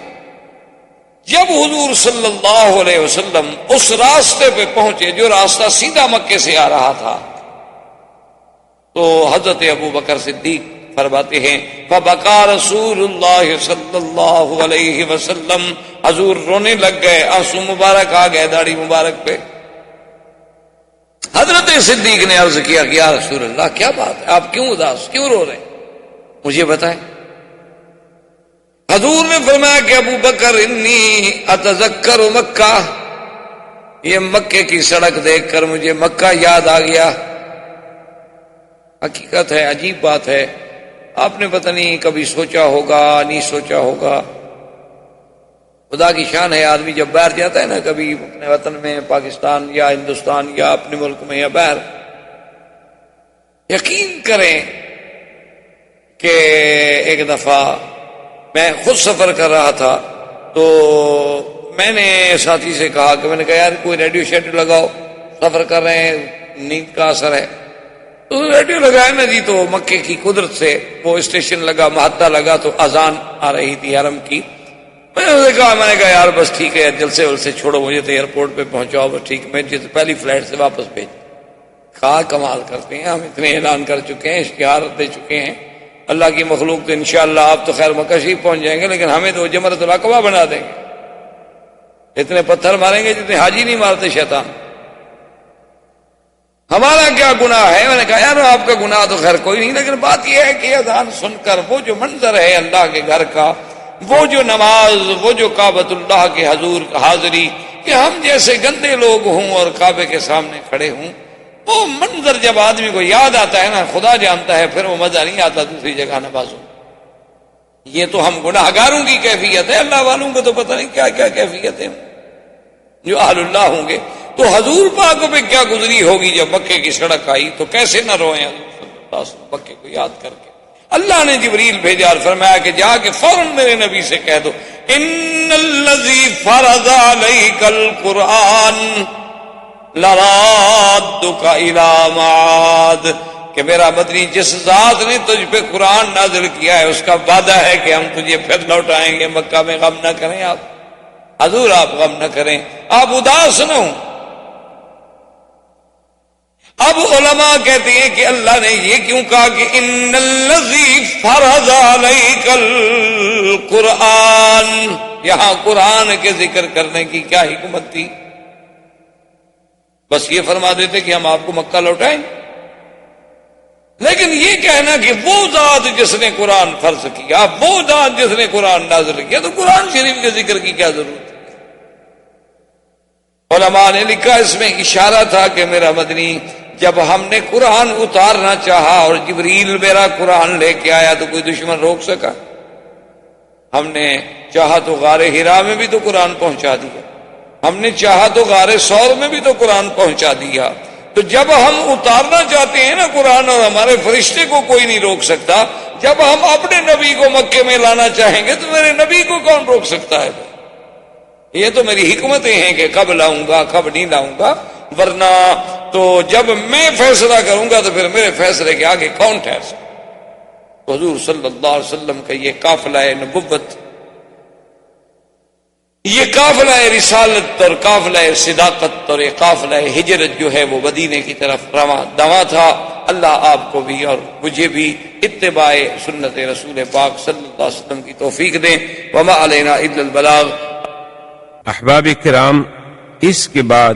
جب حضور صلی اللہ علیہ وسلم اس راستے پہ پہنچے جو راستہ سیدھا مکے سے آ رہا تھا، تو حضرت ابو بکر صدیق فرماتے ہیں فبکا رسول اللہ صلی اللہ علیہ وسلم، حضور رونے لگ گئے، آنسو مبارک آ گئے داڑھی مبارک پہ۔ حضرت صدیق نے عرض کیا کہ یا رسول اللہ کیا بات ہے، آپ کیوں اداس، کیوں رو رہے ہیں، مجھے بتائیں۔ حضور نے فرمایا کہ ابو بکر انی اتذکر مکہ، یہ مکے کی سڑک دیکھ کر مجھے مکہ یاد آ گیا۔ حقیقت ہے، عجیب بات ہے، آپ نے پتہ نہیں کبھی سوچا ہوگا نہیں سوچا ہوگا، خدا کی شان ہے، آدمی جب باہر جاتا ہے نا کبھی اپنے وطن میں پاکستان یا ہندوستان یا اپنے ملک میں یا باہر، یقین کریں کہ ایک دفعہ میں خود سفر کر رہا تھا تو میں نے ساتھی سے کہا کہ میں نے کہا یار کوئی ریڈیو شیڈیو لگاؤ، سفر کر رہے ہیں نیند کا اثر ہے، تو ریڈیو لگایا نا جی، تو مکے کی قدرت سے وہ اسٹیشن لگا، محدہ لگا تو اذان آ رہی تھی حرم کی۔ میں نے کہا یار بس ٹھیک ہے، جلسے ولسے چھوڑو، مجھے تو ایئرپورٹ پہ پہنچاؤ بس ٹھیک، میں پہلی فلائٹ سے واپس بھیج۔ کہا کمال کرتے ہیں، ہم اتنے اعلان کر چکے ہیں، اشتہار دے چکے ہیں، اللہ کی مخلوق تو انشاءاللہ آپ تو خیر مکہ شریف پہنچ جائیں گے، لیکن ہمیں تو جمرۃ العقبہ بنا دیں گے، اتنے پتھر ماریں گے جتنے حاجی نہیں مارتے شیطان، ہمارا کیا گناہ ہے۔ میں نے کہا یار آپ کا گناہ تو خیر کوئی نہیں، لیکن بات یہ ہے کہ اذان سن کر وہ جو منظر ہے اللہ کے گھر کا، وہ جو نماز، وہ جو کعبۃ اللہ کے حضور حاضری، کہ ہم جیسے گندے لوگ ہوں اور کعبے کے سامنے کھڑے ہوں، وہ منظر جب آدمی کو یاد آتا ہے نا، خدا جانتا ہے پھر وہ مزہ نہیں آتا دوسری جگہ نمازوں۔ یہ تو ہم گناہ گاروں کی کیفیت ہے، اللہ والوں کو تو پتہ نہیں کیا کیا کیفیت ہے جو اہل اللہ ہوں گے۔ تو حضور پاک پہ کیا گزری ہوگی جب مکے کی سڑک آئی، تو کیسے نہ روئیں حضور صلی اللہ علیہ وسلم مکے کو یاد کر کے۔ اللہ نے جبریل بھیجا اور فرمایا کہ جا کے فوراً میرے نبی سے کہہ دو ان الذی فرض علیک القرآن لرادک الی معاد، کہ میرا مدنی جس ذات نے تجھ پہ قرآن نازل کیا ہے اس کا وعدہ ہے کہ ہم تجھے پھر لوٹائیں گے مکہ میں، غم نہ کریں آپ حضور، آپ غم نہ کریں، آپ اداس نہ ہوں۔ اب علماء کہتے ہیں کہ اللہ نے یہ کیوں کہا کہ ان الذی فرض علیک القرآن، یہاں قرآن کے ذکر کرنے کی کیا حکمت تھی؟ بس یہ فرما دیتے کہ ہم آپ کو مکہ لوٹائیں، لیکن یہ کہنا کہ وہ ذات جس نے قرآن فرض کیا، وہ ذات جس نے قرآن نازل کیا، تو قرآن شریف کے ذکر کی کیا ضرورت ہے؟ علماء نے لکھا اس میں اشارہ تھا کہ میرا مدنی جب ہم نے قرآن اتارنا چاہا اور جبریل میرا قرآن لے کے آیا تو کوئی دشمن روک سکا؟ ہم نے چاہا تو غار حرا میں بھی تو قرآن پہنچا دیا، ہم نے چاہا تو غار ثور میں بھی تو قرآن پہنچا دیا۔ تو جب ہم اتارنا چاہتے ہیں نا قرآن، اور ہمارے فرشتے کو کوئی نہیں روک سکتا، جب ہم اپنے نبی کو مکے میں لانا چاہیں گے تو میرے نبی کو کون روک سکتا ہے؟ یہ تو میری حکمتیں ہیں کہ کب لاؤں گا کب نہیں لاؤں گا، ورنہ تو جب میں فیصلہ کروں گا تو پھر میرے فیصلے کے آگے کون ٹھہر سکتا؟ حضور صلی اللہ علیہ وسلم کا یہ قافلہ نبوت، یہ قافلہ رسالت اور قافلہ صداقت اور یہ قافلہ ہجرت جو ہے وہ مدینے کی طرف رواں دواں تھا۔ اللہ آپ کو بھی اور مجھے بھی اتباع سنت رسول پاک صلی اللہ علیہ وسلم کی توفیق دیں۔ وما علینا الا البلاغ۔ احباب کرام، اس کے بعد